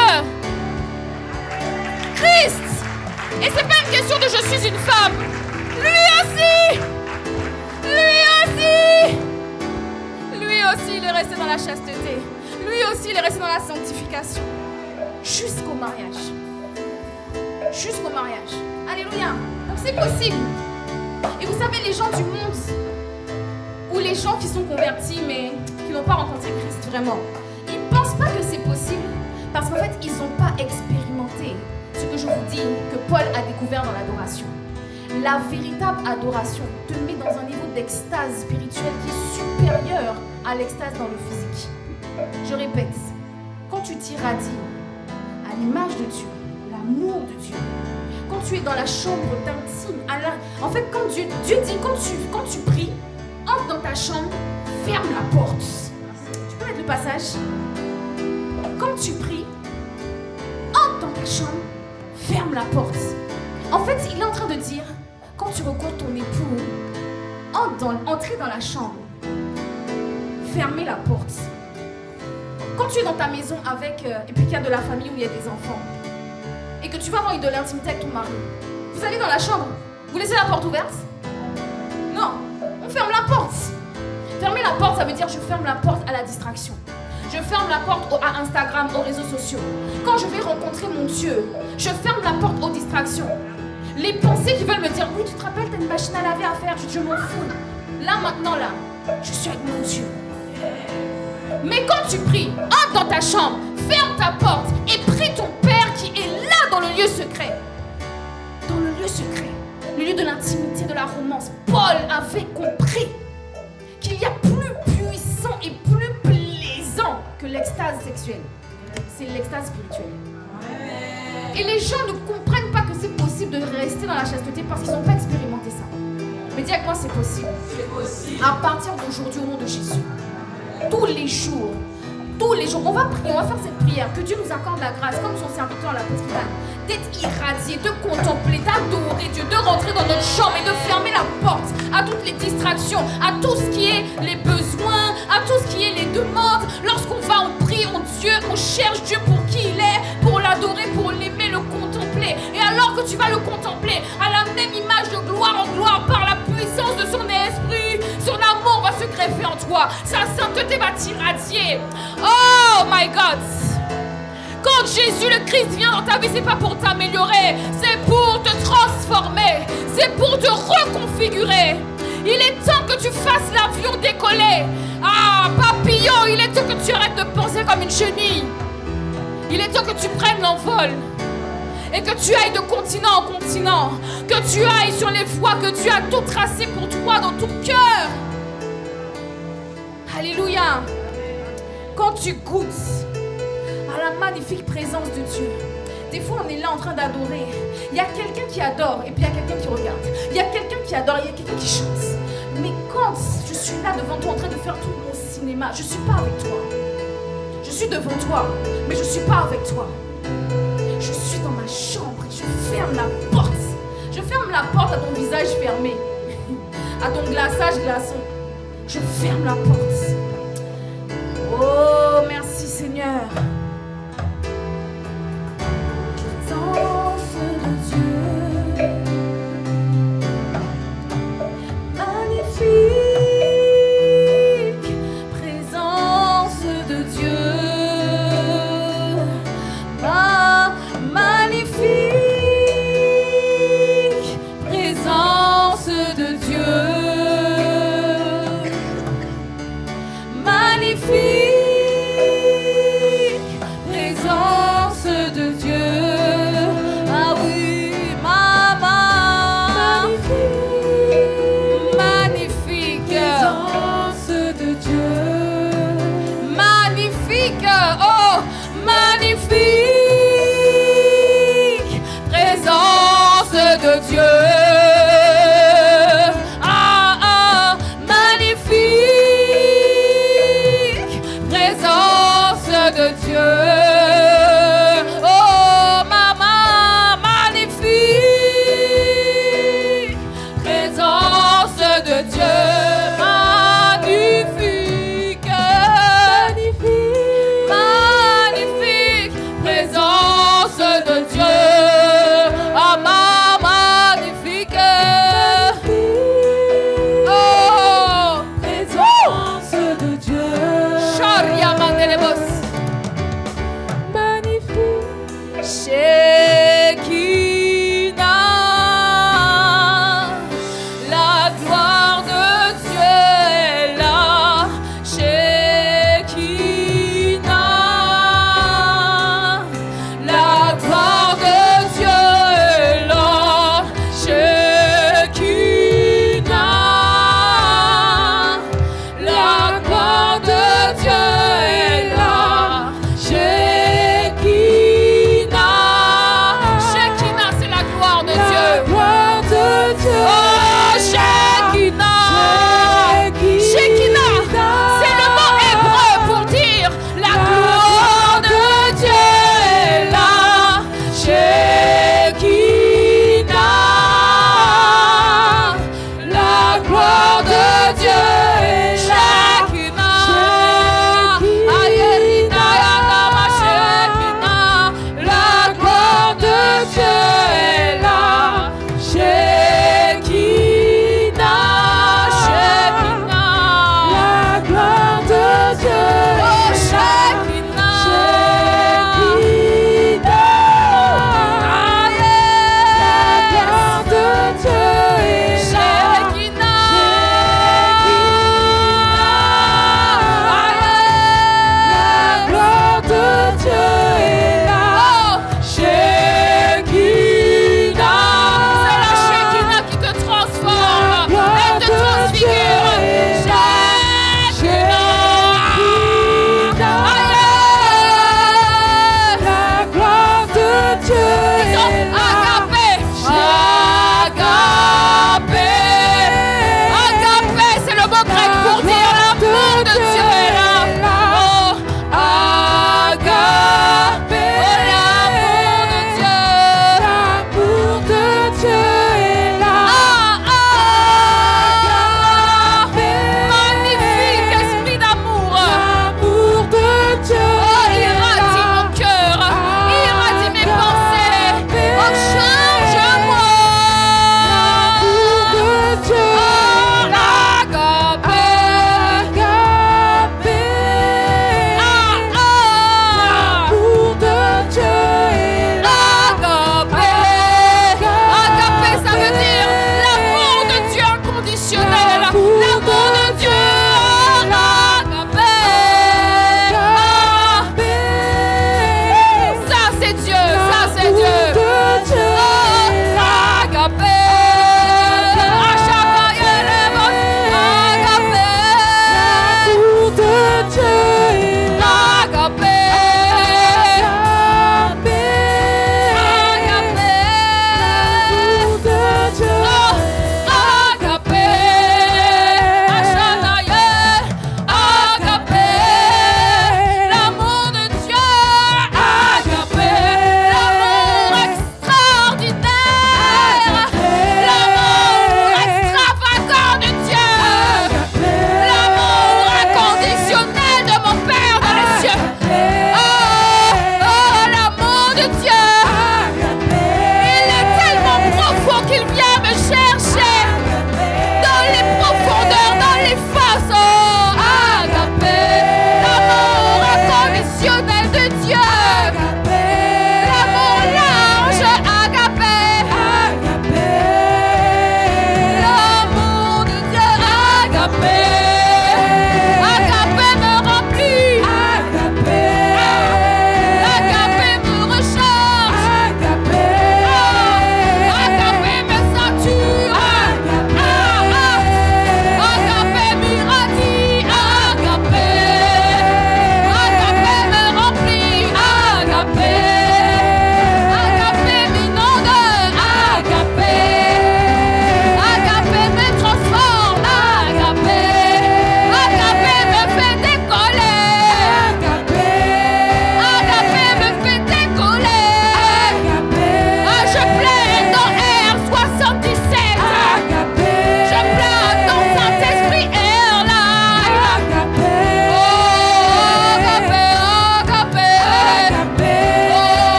Et c'est pas une question de je suis une femme. Lui aussi, il est resté dans la chasteté. Lui aussi, il est resté dans la sanctification. Jusqu'au mariage. Alléluia. Donc c'est possible. Et vous savez, les gens du monde, ou les gens qui sont convertis mais qui n'ont pas rencontré Christ vraiment, ils ne pensent pas que c'est possible parce qu'en fait, ils n'ont pas expérimenté ce que je vous dis que Paul a découvert dans l'adoration. La véritable adoration te met dans un niveau d'extase spirituelle qui est supérieur à l'extase dans le physique. Je répète, quand tu t'irradies à l'image de Dieu, l'amour de Dieu, quand tu es dans la chambre d'intime, en fait, quand Dieu dit, quand tu pries, entre dans ta chambre, ferme la porte. Tu peux mettre le passage? Quand tu pries, entre dans ta chambre, ferme la porte. En fait, il est en train de dire, quand tu rencontres ton époux, entrez dans la chambre, fermez la porte. Quand tu es dans ta maison et puis qu'il y a de la famille où il y a des enfants, et que tu vas avoir de l'intimité avec ton mari, vous allez dans la chambre, vous laissez la porte ouverte? Non, on ferme la porte. Fermer la porte, ça veut dire je ferme la porte à la distraction. Je ferme la porte à Instagram, aux réseaux sociaux. Quand je vais rencontrer mon Dieu, je ferme la porte aux distractions. Les pensées qui veulent me dire, oui, tu te rappelles, t'as une machine à laver à faire, je m'en fous. Là, maintenant, je suis avec mon Dieu. Mais quand tu pries, entre dans ta chambre, ferme ta porte et prie ton Père qui est là dans le lieu secret. Dans le lieu secret, le lieu de l'intimité, de la romance. Paul avait compris qu'il y a plus puissant et plus plaisant que l'extase sexuelle. C'est l'extase spirituelle. Et les gens ne comprennent pas que c'est possible de rester dans la chasteté parce qu'ils n'ont pas expérimenté ça. Mais dis avec moi, c'est possible. C'est possible. À partir d'aujourd'hui, au nom de Jésus. Tous les jours, on va prier, on va faire cette prière, que Dieu nous accorde la grâce, comme son serviteur l'apôtre Paul, d'être irradié, de contempler, d'adorer Dieu, de rentrer dans notre chambre et de fermer la porte à toutes les distractions, à tout ce qui est les besoins, à tout ce qui est les demandes. Lorsqu'on va, on prie, on cherche Dieu pour qui il est, pour l'adorer, pour l'aimer, le contempler. Et alors que tu vas le contempler, à la même image de gloire en gloire, par la puissance de son esprit, son amour va se greffer en toi, sa sainteté va t'irradier. Oh my God! Quand Jésus le Christ vient dans ta vie, c'est pas pour t'améliorer, c'est pour te transformer, c'est pour te reconfigurer. Il est temps temps que tu fasses l'avion décoller. Ah, papillon, il est temps que tu arrêtes de penser comme une chenille. Il est temps que tu prennes l'envol. Et que tu ailles de continent en continent. Que tu ailles sur les voies que Dieu a tout tracées pour toi dans ton cœur. Alléluia. Quand tu goûtes à la magnifique présence de Dieu, des fois on est là en train d'adorer. Il y a quelqu'un qui adore et puis il y a quelqu'un qui regarde. Il y a quelqu'un qui adore et il y a quelqu'un qui chante. Mais quand je suis là devant toi en train de faire tout mon cinéma, je ne suis pas avec toi. Je suis devant toi, mais je ne suis pas avec toi. Je suis dans ma chambre et je ferme la porte. Je ferme la porte à ton visage fermé, à ton glaçage glaçon. Je ferme la porte. Oh, merci Seigneur. Présence de Dieu, magnifique. Présence de Dieu, magnifique. Présence de Dieu, magnifique. Présence de Dieu. Ah oui, maman. Magnifique. Présence de Dieu. Magnifique. Oh, magnifique. Présence de Dieu. Ah, ah, magnifique.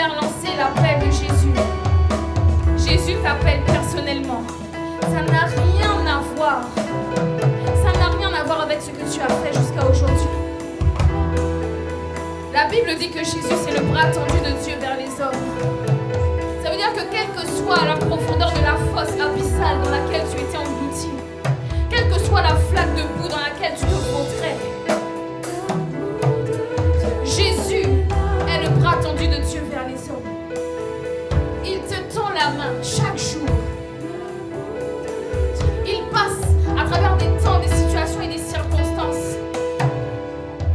faire lancer l'appel de Jésus. Jésus t'appelle personnellement. Ça n'a rien à voir. Ça n'a rien à voir avec ce que tu as fait jusqu'à aujourd'hui. La Bible dit que Jésus, c'est le bras tendu de Dieu vers les hommes. Ça veut dire que quelle que soit la profondeur de la fosse abyssale dans laquelle tu étais englouti, quelle que soit la flaque de boue dans laquelle tu te vautrais, Jésus est le bras tendu de Dieu vers les hommes. Il te tend la main chaque jour. Il passe à travers des temps, des situations et des circonstances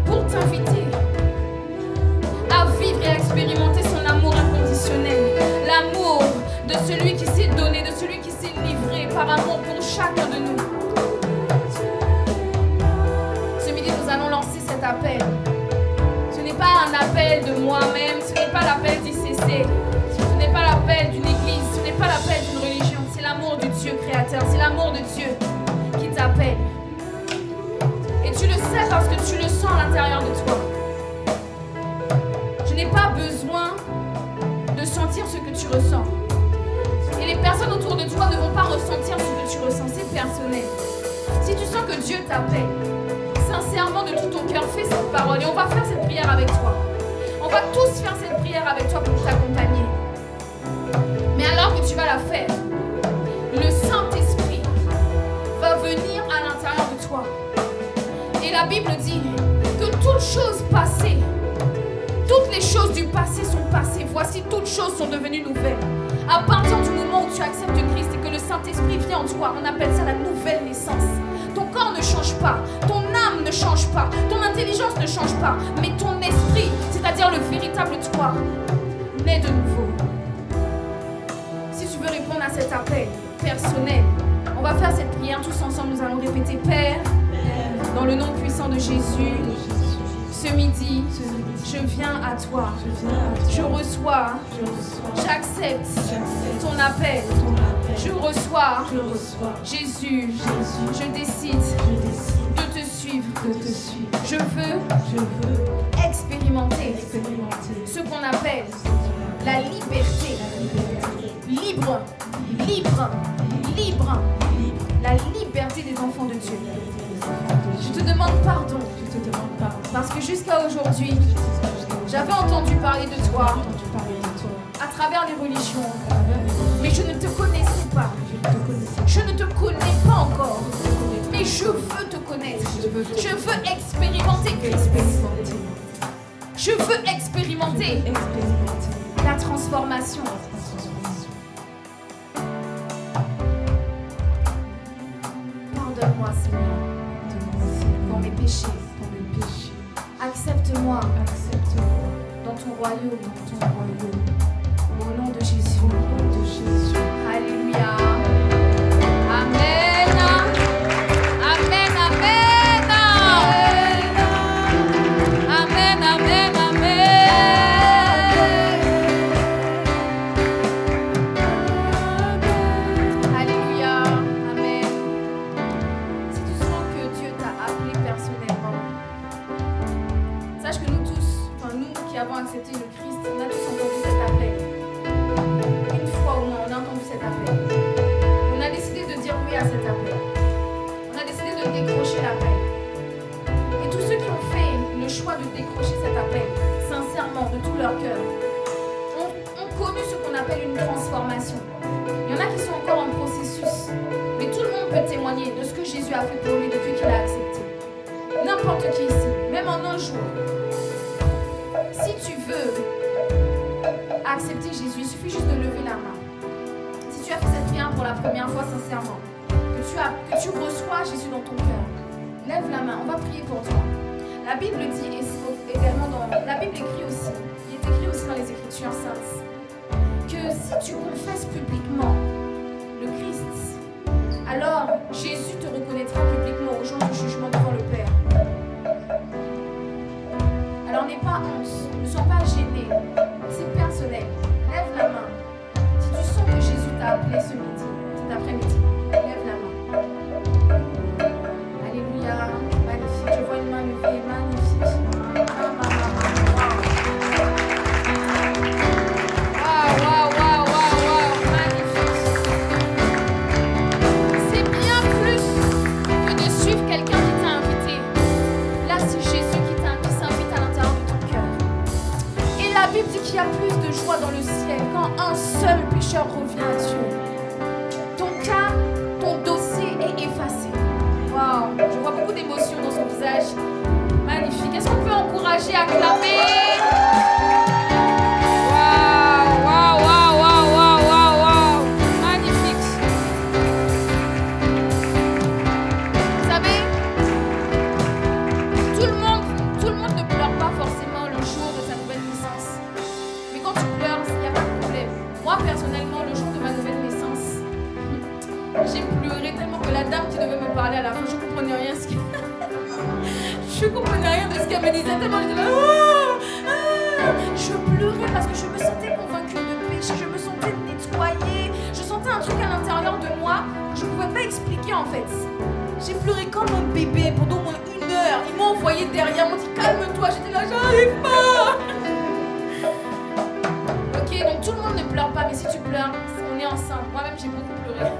pour t'inviter à vivre et à expérimenter son amour inconditionnel. L'amour de celui qui s'est donné, de celui qui s'est livré par amour pour chacun de nous. Ce midi, nous allons lancer cet appel. Ce n'est pas un appel de moi-même, ce n'est pas l'appel d'ICC, ce n'est pas l'appel d'une église, ce n'est pas l'appel d'une religion, c'est l'amour du Dieu créateur, c'est l'amour de Dieu qui t'appelle. Et tu le sais parce que tu le sens à l'intérieur de toi. Je n'ai pas besoin de sentir ce que tu ressens. Et les personnes autour de toi ne vont pas ressentir ce que tu ressens, c'est personnel. Si tu sens que Dieu t'appelle, sincèrement de tout ton cœur, fais cette parole et on va faire cette prière avec toi. On va tous faire cette prière avec toi pour t'accompagner. Mais alors que tu vas la faire, le Saint-Esprit va venir à l'intérieur de toi. Et la Bible dit que toutes choses passées, toutes les choses du passé sont passées. Voici, toutes choses sont devenues nouvelles. À partir du moment où tu acceptes Christ et que le Saint-Esprit vient en toi, on appelle ça la nouvelle naissance. Ton corps ne change pas, ton âme ne change pas, ton intelligence ne change pas, mais ton esprit, c'est-à-dire le véritable toi, naît de nouveau. Si tu veux répondre à cet appel personnel, on va faire cette prière tous ensemble. Nous allons répéter: Père, dans le nom puissant de Jésus, ce midi, je viens à toi. Je reçois, j'accepte ton appel. Je reçois, Jésus, je décide de te suivre. Je veux expérimenter ce qu'on appelle la liberté. Libre, la liberté des enfants de Dieu. Je te demande pardon parce que jusqu'à aujourd'hui, j'avais entendu parler de toi à travers les religions, mais je ne te connaissais pas. Je ne te connais pas encore, mais je veux te connaître. Je veux expérimenter Christ. Je veux expérimenter la transformation. Pardonne-moi, Seigneur, pour mes péchés. Accepte-moi dans ton royaume. Au nom de Jésus. Alléluia. Amen. Amen, amen. Amen, amen, amen. Alléluia. Amen. Si tu sens que Dieu t'a appelé personnellement, sache que nous tous, nous qui avons accepté le Christ, on a tous entendu cet appel. Une fois au moins, on a entendu cet appel. On a décidé de dire oui à cet appel. On a décidé de décrocher l'appel. Et tous ceux qui ont fait le choix de décrocher cet appel, sincèrement, de tout leur cœur, ont connu ce qu'on appelle une transformation. Il y en a qui sont encore en processus, mais tout le monde peut témoigner de ce que Jésus a fait pour lui depuis qu'il a accepté. N'importe qui ici, même en un jour. Si tu veux accepter Jésus, il suffit juste de lever la main. Si tu as fait cette prière pour la première fois sincèrement, que tu reçois Jésus dans ton cœur, lève la main, on va prier pour toi. La Bible dit également la Bible écrit aussi, il est écrit aussi dans les Écritures saintes, que si tu confesses publiquement le Christ, alors Jésus te reconnaîtra publiquement au jour du jugement devant le Père. Alors n'aie pas honte, ne sois pas gêné, c'est personnel. Lève la main. Si tu sens que Jésus t'a appelé ce midi, cet après-midi, lève la main. Alléluia, magnifique. Je vois une main levée, magnifique. La Bible dit qu'il y a plus de joie dans le ciel quand un seul pécheur revient à Dieu. Ton cas, ton dossier est effacé. Waouh, je vois beaucoup d'émotions dans son visage. Magnifique. Est-ce qu'on peut encourager, acclamer? Waouh, waouh, waouh, waouh, waouh, waouh, waouh. Magnifique. Vous savez, tout le monde ne pleure pas forcément le jour de sa nouvelle naissance. Mais quand tu pleures, il n'y a pas de problème. Moi, personnellement, le jour de ma nouvelle naissance, j'ai pleuré tellement que la dame qui devait me parler à la fin, je ne comprenais rien ce qu'elle... Je comprenais rien de ce qu'elle me disait, tellement j'étais là. Je pleurais parce que je me sentais convaincue de péché, je me sentais nettoyée, je sentais un truc à l'intérieur de moi que je ne pouvais pas expliquer en fait. J'ai pleuré comme un bébé pendant au moins 1 heure. Ils m'ont envoyé derrière, m'ont dit calme-toi, j'étais là, j'arrive pas. Ok, donc tout le monde ne pleure pas, mais si tu pleures, on est ensemble. Moi-même j'ai beaucoup pleuré.